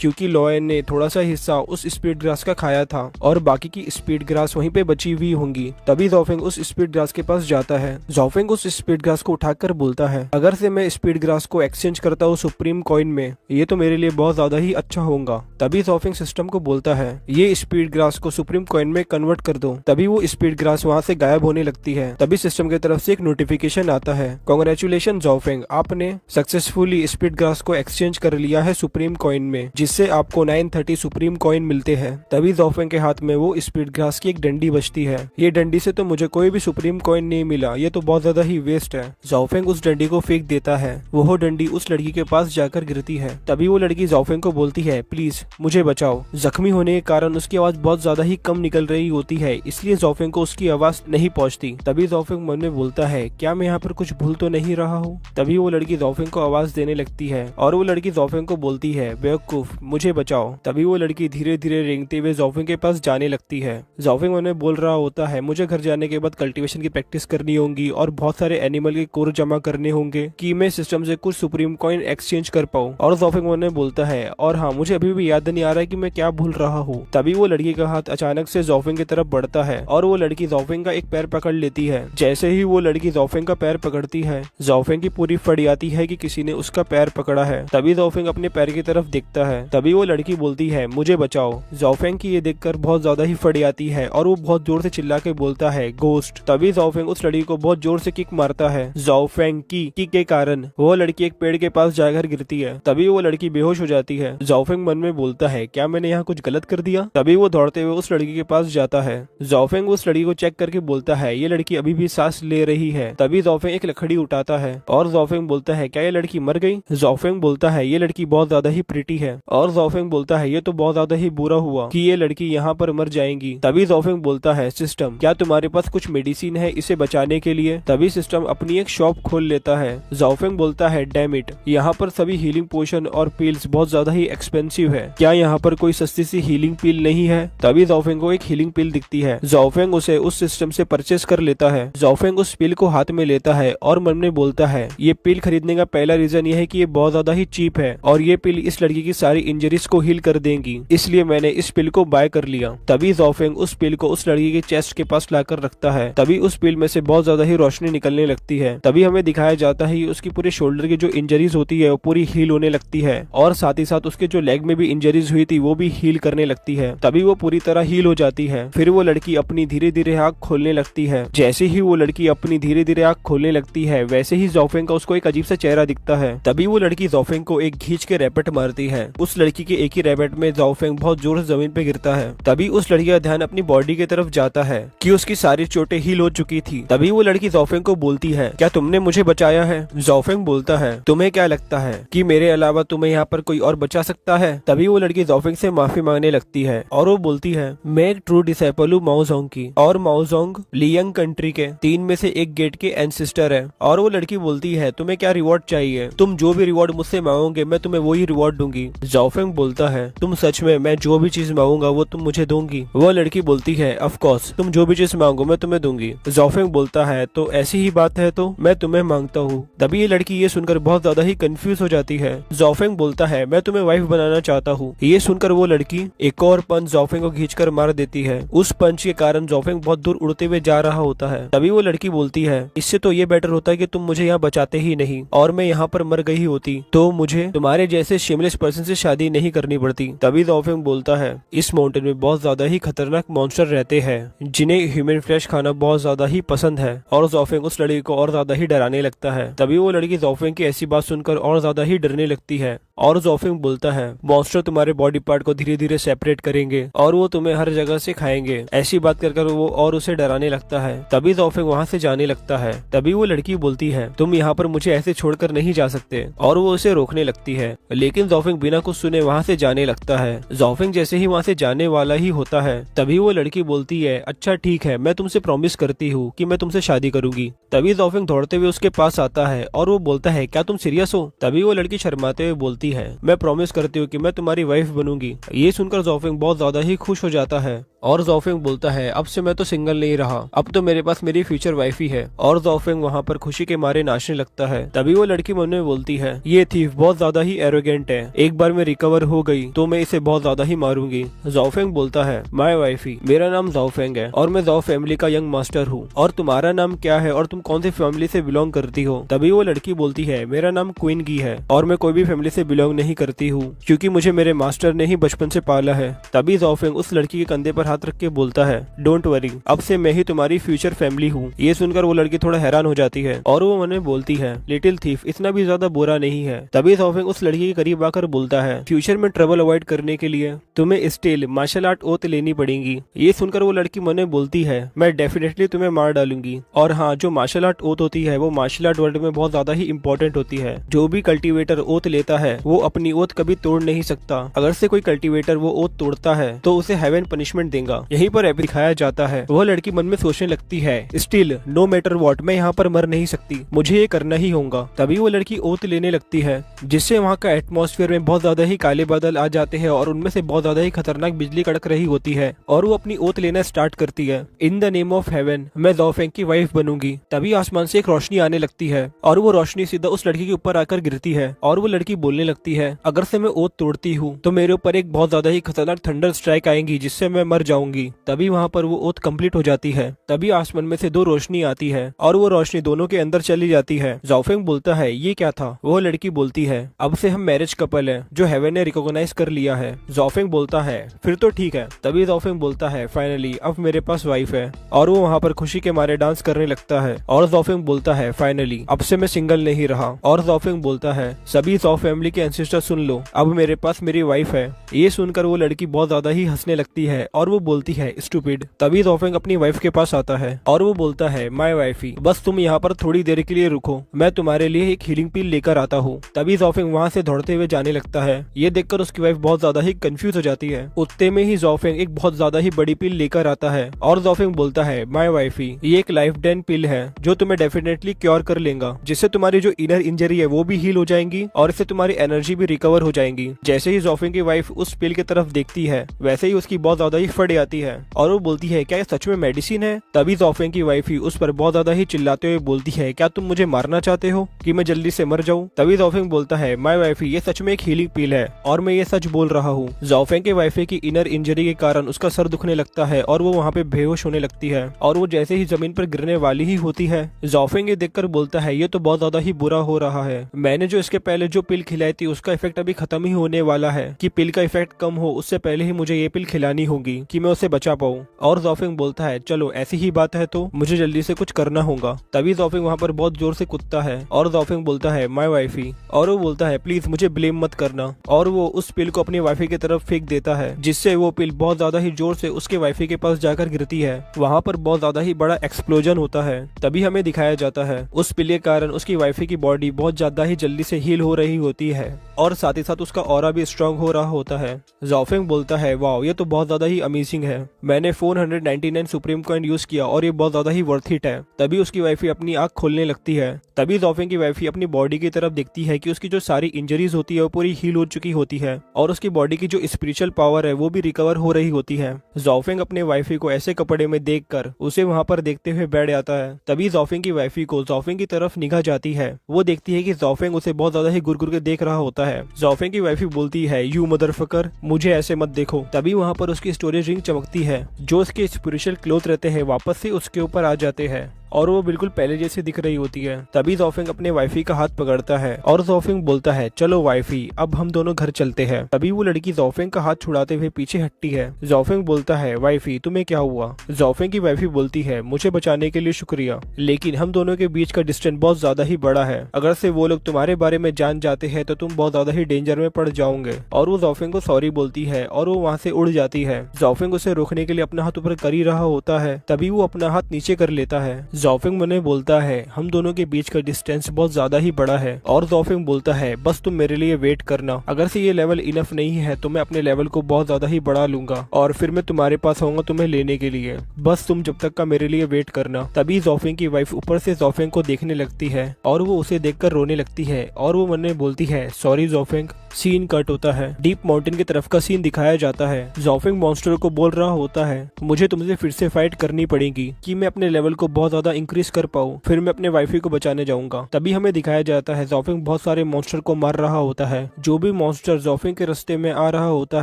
क्योंकि लॉयन ने थोड़ा सा हिस्सा उस स्पीड ग्रास का खाया था और बाकी की स्पीड ग्रास वहीं पे बची हुई होंगी। तभी ज़ाओफेंग उस स्पीड ग्रास के पास जाता है। ज़ाओफेंग उस स्पीड ग्रास को उठाकर बोलता है, अगर से मैं स्पीड ग्रास को एक्सचेंज करता हूँ सुप्रीम कॉइन में, ये तो मेरे लिए बहुत ज्यादा ही अच्छा होगा। तभी ज़ाओफेंग सिस्टम को बोलता है, ये स्पीड ग्रास को सुप्रीम कॉइन में कन्वर्ट कर दो। तभी वो स्पीड ग्रास वहाँ से गायब होने लगती है। तभी सिस्टम की तरफ से एक नोटिफिकेशन आता है, कांग्रेचुलेशन ज़ाओफेंग, आपने सक्सेसफुली स्पीड ग्रास को एक्सचेंज कर लिया है सुप्रीम कॉइन में, जिससे आपको 930 सुप्रीम कॉइन मिलते हैं। तभी ज़ाओफेंग के हाथ में वो स्पीड ग्रास की एक डंडी बचती है। ये डंडी से तो मुझे कोई भी सुप्रीम कॉइन नहीं मिला, ये तो बहुत ज्यादा ही वेस्ट है। ज़ाओफेंग उस डंडी को फेंक देता है। वो डंडी उस लड़की के पास जाकर गिरती है। तभी वो लड़की ज़ाओफेंग को बोलती है, प्लीज मुझे बचाओ। जख्मी होने के कारण उसकी आवाज बहुत ज्यादा ही कम निकल रही होती है, इसलिए ज़ाओफेंग को उसकी आवाज नहीं पहुंचती। तभी ज़ाओफेंग मन में बोलता है, क्या मैं यहाँ पर कुछ भूल तो नहीं रहा हूँ? तभी वो लड़की ज़ाओफेंग को आवाज देने लगती है और वो लड़की ज़ाओफेंग को बोलती है, बेवकूफ मुझे बचाओ। तभी वो लड़की धीरे धीरे रेंगते हुए ज़ाओफेंग के पास जाने लगती है। ज़ाओफेंग मन में बोल रहा होता है, मुझे घर जाने के बाद कल्टीवेशन की प्रैक्टिस करनी होगी और बहुत सारे एनिमल के कोर जमा करने होंगे कि मैं सिस्टम से कुछ सुप्रीम कॉइन एक्सचेंज कर पाऊँ। और ज़ाओफेंग मन में बोलता है, और हाँ, मुझे अभी भी याद नहीं आ रहा है कि मैं क्या क्या भूल रहा हूँ। तभी वो लड़की का हाथ अचानक से जोफिंग की तरफ बढ़ता है और वो लड़की जोफिंग का एक पैर पकड़ लेती है। जैसे ही वो लड़की जोफिंग का पैर पकड़ती है, जोफिंग की पूरी फड़ी आती है कि किसी ने उसका पैर पकड़ा है। तभी जोफिंग अपने पैर की तरफ देखता है। तभी वो लड़की बोलती है, मुझे बचाओ। जोफिंग की ये देखकर बहुत ज्यादा ही फड़ी आती है और वो बहुत जोर से चिल्ला के बोलता है, गोस्ट। तभी जोफिंग उस लड़की को बहुत जोर से किक मारता है। जोफिंग की किक के कारण वो लड़की एक पेड़ के पास जाकर गिरती है। तभी वो लड़की बेहोश हो जाती है। जोफिंग मन में बोलता है, क्या मैंने यहाँ कुछ गलत कर दिया? तभी वो दौड़ते हुए उस लड़की के पास जाता है। जोफिंग उस लड़की को चेक करके बोलता है, ये लड़की अभी भी सांस ले रही है। तभी जोफिंग एक लकड़ी उठाता है और जोफिंग बोलता है, क्या ये लड़की मर गई? जोफिंग बोलता है, ये लड़की बहुत ज्यादा ही प्रिटी है। और जोफिंग बोलता है, ये तो बहुत ज्यादा ही बुरा हुआ कि ये लड़की यहाँ पर मर जाएंगी। तभी जोफिंग बोलता है, सिस्टम, क्या तुम्हारे पास कुछ मेडिसिन है इसे बचाने के लिए? तभी सिस्टम अपनी एक शॉप खोल लेता है। जोफिंग बोलता है, डैम इट, यहाँ पर सभी हीलिंग पोशन और पिल्स बहुत ज्यादा ही एक्सपेंसिव है। क्या यहाँ पर कोई सस्ती सी हीलिंग पिल नहीं है? तभी जोफिंग को एक हीलिंग पिल दिखती है। जोफिंग उसे उस सिस्टम से परचेस कर लेता है। जोफिंग उस पिल को हाथ में लेता है और मन में बोलता है, ये पिल खरीदने का पहला रीजन ये है कि ये बहुत ज्यादा ही चीप है और ये पिल इस लड़की की सारी इंजरीज को हील कर देंगी, इसलिए मैंने इस पिल को बाय कर लिया। तभी जोफिंग उस पिल को उस लड़की के चेस्ट के पास लाकर रखता है। तभी उस पिल में से बहुत ज्यादा ही रोशनी निकलने लगती है। तभी हमें दिखाया जाता है कि उसकी पूरे शोल्डर की जो इंजरीज होती है वो पूरी हील होने लगती है और साथ ही साथ उसके जो लेग में भी इंजरीज हुई थी वो भी हील करने लगती है। तभी वो पूरी तरह हील हो जाती है। फिर वो लड़की अपनी धीरे धीरे आँख खोलने लगती है। जैसे ही वो लड़की अपनी धीरे धीरे आँख खोलने लगती है, वैसे ही जोफिंग का उसको एक अजीब सा चेहरा दिखता है। तभी वो लड़की जोफिंग को एक खींच के रैपेट मारती है। उस लड़की के एक ही रैपेट में जोफिंग बहुत जोर से जमीन पे गिरता है। तभी उस लड़की का ध्यान अपनी बॉडी की तरफ जाता है कि उसकी सारी चोटें हील हो चुकी थी। तभी वो लड़की जोफिंग को बोलती है, क्या तुमने मुझे बचाया है? जोफिंग बोलता है, तुम्हें क्या लगता है कि मेरे अलावा तुम्हें यहाँ पर कोई और बचा सकता है? तभी वो लड़की जोफिंग से माफी मांगने लगती है और वो बोलती है, मैं एक ट्रू डिसाइपल हूँ माओजोंग की और माओजोंग लियांग कंट्री के 3 में से एक गेट के एंसेस्टर है। और वो लड़की बोलती है, तुम्हें क्या रिवॉर्ड चाहिए? तुम जो भी रिवॉर्ड मुझसे मांगोगे मैं तुम्हें वही रिवॉर्ड दूंगी। जोफिंग बोलता है, तुम सच में मैं जो भी चीज मांगूंगा वो तुम मुझे दूंगी? वो लड़की बोलती है, ऑफ कोर्स, तुम जो भी चीज मांगो मैं तुम्हें दूंगी। जोफिंग बोलता है, तो ऐसी ही बात है तो मैं तुम्हें मांगता हूँ। तभी ये लड़की ये सुनकर बहुत ज्यादा ही कंफ्यूज हो जाती है। जोफिंग बोलता है, मैं तुम्हें वाइफ बनाना चाहता हूँ। ये सुनकर वो लड़की एक और पंच जोफिंग को खींचकर मार देती है। उस पंच के कारण जोफिंग बहुत दूर उड़ते हुए जा रहा होता है। तभी वो लड़की बोलती है, इससे तो ये बेटर होता है कि तुम मुझे यहाँ बचाते ही नहीं और मैं यहाँ पर मर गई होती तो मुझे तुम्हारे जैसे शेमलेस पर्सन से शादी नहीं करनी पड़ती। तभी जोफिंग बोलता है, इस माउंटेन में बहुत ज्यादा ही खतरनाक मॉन्स्टर रहते हैं जिन्हें ह्यूमन फ्लैश खाना बहुत ज्यादा ही पसंद है। और जोफिंग उस लड़की को और ज्यादा ही डराने लगता है। तभी वो लड़की जोफिंग की ऐसी बात सुनकर और ज्यादा ही डरने लगती है और जोफिंग बोलता है, मॉन्स्टर तुम्हारे बॉडी पार्ट को धीरे धीरे सेपरेट करेंगे और वो तुम्हें हर जगह से खाएंगे। ऐसी बात कर वो और उसे डराने लगता है। तभी जोफिंग वहाँ से जाने लगता है। तभी वो लड़की बोलती है, तुम यहाँ पर मुझे ऐसे छोड़कर नहीं जा सकते और वो उसे रोकने लगती है। लेकिन जोफिंग बिना कुछ सुने वहाँ से जाने लगता है। जोफिंग जैसे ही वहाँ से जाने वाला ही होता है, तभी वो लड़की बोलती है, अच्छा ठीक है, मैं तुमसे प्रॉमिस करती हूँ कि मैं तुमसे शादी करूंगी। तभी जोफिंग दौड़ते हुए उसके पास आता है और वो बोलता है, क्या तुम सीरियस हो? तभी वो लड़की शर्माते हुए बोलती है, मैं प्रॉमिस करती हूँ कि मैं तुम्हारी वाइफ बनूंगी। ये सुनकर जोफिंग बहुत ज्यादा ही खुश हो जाता है और जोफिंग बोलता है, अब से मैं तो सिंगल नहीं रहा, अब तो मेरे पास मेरी फ्यूचर वाइफ ही है। और जोफिंग वहाँ पर खुशी के मारे नाचने लगता है। तभी वो लड़की मन में बोलती है, ये थीफ बहुत ज्यादा ही एरोगेंट है, एक बार मैं रिकवर हो गई तो मैं इसे बहुत ज्यादा ही मारूंगी। जोफिंग बोलता है, माय वाइफी, मेरा नाम जोफिंग है और मैं जो फैमिली का यंग मास्टर हूँ। और तुम्हारा नाम क्या है और तुम कौन सी फैमिली से बिलोंग करती हो? तभी वो लड़की बोलती है, मेरा नाम क्वीन गी है और मैं कोई भी फैमिली से बिलोंग नहीं करती हूँ क्योंकि मुझे मेरे मास्टर ने ही बचपन से पाला है। तभी जोफिंग उस लड़की के कंधे पर हाथ रख के बोलता है, डोंट वरी, अब से मैं ही तुम्हारी फ्यूचर फैमिली हूँ। ये सुनकर वो लड़की थोड़ा हैरान हो जाती है और वो मन में बोलती है, लिटिल थीफ इतना भी ज्यादा बुरा नहीं है। तभी जोफिंग उस लड़की के करीब आकर बोलता है, फ्यूचर में ट्रबल अवॉइड करने के लिए तुम्हें स्टिल मार्शल आर्ट ओथ लेनी पड़ेगी। ये सुनकर वो लड़की मन में बोलती है, मैं डेफिनेटली तुम्हें मार डालूंगी। और हाँ, जो मार्शल आर्ट ओथ होती है वो मार्शल आर्ट वर्ल्ड में बहुत ज्यादा ही इंपॉर्टेंट होती है। जो भी कल्टीवेटर ओथ लेता है वो अपनी ओथ कभी तोड़ नहीं सकता। अगर से कोई कल्टीवेटर वो ओथ तोड़ता है तो उसे हेवन पनिशमेंट देगा। यहीं पर दिखाया जाता है वह लड़की मन में सोचने लगती है, स्टिल नो मैटर व्हाट, मैं यहाँ पर मर नहीं सकती, मुझे ये करना ही होगा। तभी वो लड़की ओथ लेने लगती है, जिससे वहाँ का एटमॉस्फेयर में बहुत ज्यादा ही काले बादल आ जाते हैं और उनमें से बहुत ज्यादा ही खतरनाक बिजली कड़क रही होती है और वो अपनी ओथ लेना स्टार्ट करती है। In the name of haven, मैं ज़ाओफेंग की वाइफ बनूंगी। तभी आसमान से एक रोशनी आने लगती है और वो रोशनी सीधा उस लड़की के ऊपर आकर गिरती है और वो लड़की बोलने लगती है, अगर से मैं ओथ तोड़ती हूँ तो मेरे ऊपर एक बहुत ज्यादा ही खतरनाक थंडर स्ट्राइक आएंगी जिससे मैं मर जाऊंगी। तभी वहाँ पर वो ओथ कंप्लीट हो जाती है। तभी आसमान में से दो रोशनी आती है और वो रोशनी दोनों के अंदर चली जाती है। ज़ाओफेंग बोलता है, ये क्या था? वो लड़की बोलती है, अब से हम मैरिज कपल है जो हेवन ने रिकॉग्नाइज कर लिया है। ज़ाओफेंग बोलता है, फिर तो ठीक है। तभी ज़ाओफेंग बोलता है, फाइनली अब मेरे पास वाइफ है, और वो वहाँ पर खुशी के मारे डांस करने लगता है। और ज़ाओफेंग बोलता है, फाइनली अब से मैं सिंगल नहीं रहा। और ज़ाओफेंग बोलता है, सभी ज़ाओ फैमिली के एंसेस्टर सुन लो, अब मेरे पास मेरी वाइफ है। ये सुनकर वो लड़की बहुत ज्यादा ही हंसने लगती है और वो बोलती है, स्टूपिड। तभी ज़ाओफेंग अपनी वाइफ के पास आता है और वो बोलता है, माय वाइफी, बस तुम यहाँ पर थोड़ी देर के लिए रुको, मैं तुम्हारे लिए एक हीलिंग पिल लेकर आता हूँ। तभी ज़ाओफेंग वहाँ से दौड़ते हुए जाने लगता है। ये देखकर उसकी वाइफ बहुत ज्यादा ही कंफ्यूज हो जाती है। उतने में ही ज़ाओफेंग एक बहुत ज्यादा ही बड़ी पिल लेकर आता है और ज़ाओफेंग बोलता है, माय वाइफी, ये एक लाइफ डेन पिल है जो तुम्हें डेफिनेटली क्योर कर लेगा, जिससे तुम्हारी जो इनर इंजरी है वो भी हील हो जाएंगी और इससे तुम्हारी एनर्जी भी रिकवर हो जाएंगी। जैसे ही ज़ाओफेंग की वाइफ उस पिल की तरफ देखती है वैसे ही उसकी बहुत ज्यादा ही फट आती है और वो बोलती है, क्या ये सच में मेडिसिन है? तभी ज़ाओफेंग की वाइफ ही उस पर बहुत ज्यादा ही चिल्लाते हुए बोलती है, क्या तुम मुझे मारना चाहते हो कि मैं जल्दी से मर जाऊं? तभी ज़ाओफेंग बोलता है, माय वाइफी, ये सच में एक हीलिंग पिल है और मैं ये सच बोल रहा हूँ। ज़ाओफेंग के वाइफ की इनर इंजरी के कारण उसका सर दुखने लगता है और वो वहाँ पे बेहोश होने लगती है और वो जैसे ही जमीन पर गिरने वाली ही होती है, ज़ाओफेंग ये देखकर बोलता है, ये तो बहुत ज्यादा ही बुरा हो रहा है, मैंने जो इसके पहले जो पिल खिलाई थी उसका इफेक्ट अभी खत्म ही होने वाला है, कि पिल का इफेक्ट कम हो उससे पहले ही मुझे ये पिल खिलानी होगी कि मैं उसे बचा पाऊँ। और ज़ाओफेंग बोलता है, चलो ऐसी ही बात है तो मुझे जल्दी से कुछ करना होगा। तभी ज़ाओफेंग वहाँ पर बहुत जोर से कूदता है और ज़ाओफेंग बोलता है, माय वाइफी, और वो बोलता है, प्लीज मुझे ब्लेम मत करना, और वो उस पिल को अपनी वाइफी की तरफ फेंक देता है, जिससे वो पिल बहुत ज्यादा ही जोर से उसके वाइफी के पास जाकर गिरती है। वहाँ पर बहुत ज्यादा ही बड़ा एक्सप्लोजन होता है। तभी हमें दिखाया जाता है उस पिल के कारण उसकी वाइफी की बॉडी बहुत ज्यादा ही जल्दी से हील हो रही होती है और साथ ही साथ उसका ऑरा भी स्ट्रांग हो रहा होता है। ज़ाओफेंग बोलता है, वाओ, ये तो बहुत ज्यादा ही अमेजिंग है, मैंने 499 सुप्रीम कॉइन यूज किया और ये बहुत ज्यादा ही वर्थ इट है। तभी उसकी वाइफी अपनी आंख खोलने लगती है। तभी ज़ाओफेंग की वाइफी अपनी बॉडी की तरफ देखती है कि उसकी जो सारी इंजरीज होती है वो पूरी हील हो चुकी होती है और उसकी बॉडी की जो स्पिरिचुअल पावर है वो भी रिकवर हो रही होती है। ज़ाओफेंग अपने वाइफी को ऐसे कपड़े में देखकर उसे वहाँ पर देखते हुए बैठ जाता है। तभी ज़ाओफेंग की वाइफी को ज़ाओफेंग की तरफ निगाह जाती है। वो देखती है कि ज़ाओफेंग उसे बहुत ज्यादा ही गुर गुर के देख रहा होता है। ज़ाओफेंग की वाइफी बोलती है, यू मदरफकर, मुझे ऐसे मत देखो। तभी वहाँ पर उसकी स्टोरेज रिंग चमकती है, जो उसके स्पिरिचुअल क्लोथ रहते हैं वापस से उसके ऊपर आ जाते हैं और वो बिल्कुल पहले जैसे दिख रही होती है। तभी ज़ाओफेंग अपने वाइफी का हाथ पकड़ता है और ज़ाओफेंग बोलता है, चलो वाइफी, अब हम दोनों घर चलते हैं। तभी वो लड़की ज़ाओफेंग का हाथ छुड़ाते हुए पीछे हटती है। ज़ाओफेंग बोलता है, वाइफी तुम्हें क्या हुआ? ज़ाओफेंग की वाइफी बोलती है, मुझे बचाने के लिए शुक्रिया, लेकिन हम दोनों के बीच का डिस्टेंस बहुत ज्यादा ही बड़ा है, अगर से वो लोग तुम्हारे बारे में जान जाते हैं तो तुम बहुत ज्यादा ही डेंजर में पड़ जाओगे। और वो ज़ाओफेंग को सॉरी बोलती है और वो वहाँ से उड़ जाती है। ज़ाओफेंग उसे रोकने के लिए अपना हाथ ऊपर कर ही रहा होता है, तभी वो अपना हाथ नीचे कर लेता है। ज़ाओफेंग उन्हें बोलता है, हम दोनों के बीच का डिस्टेंस बहुत ज्यादा ही बड़ा है। और ज़ाओफेंग बोलता है, बस तुम मेरे लिए वेट करना, अगर से ये लेवल इनफ नहीं है तो मैं अपने लेवल को बहुत ज्यादा ही बढ़ा लूंगा और फिर मैं तुम्हारे पास आऊंगा तुम्हें लेने के लिए, बस तुम जब तक का मेरे लिए वेट करना। तभी ज़ाओफेंग की वाइफ ऊपर से ज़ाओफेंग को देखने लगती है और वो उसे देखकर रोने लगती है और वो मन में बोलती है, सॉरी ज़ाओफेंग। सीन कट होता है, डीप माउंटेन की तरफ का सीन दिखाया जाता है। ज़ाओफेंग मॉन्स्टर को बोल रहा होता है, मुझे तुमसे फिर से फाइट करनी पड़ेगी कि मैं अपने लेवल को बहुत ज्यादा इंक्रीज कर पाऊँ, फिर मैं अपने वाइफी को बचाने जाऊंगा। तभी हमें दिखाया जाता है ज़ाओफेंग बहुत सारे मॉन्स्टर को मार रहा होता है। जो भी मॉन्स्टर ज़ाओफेंग के रास्ते में आ रहा होता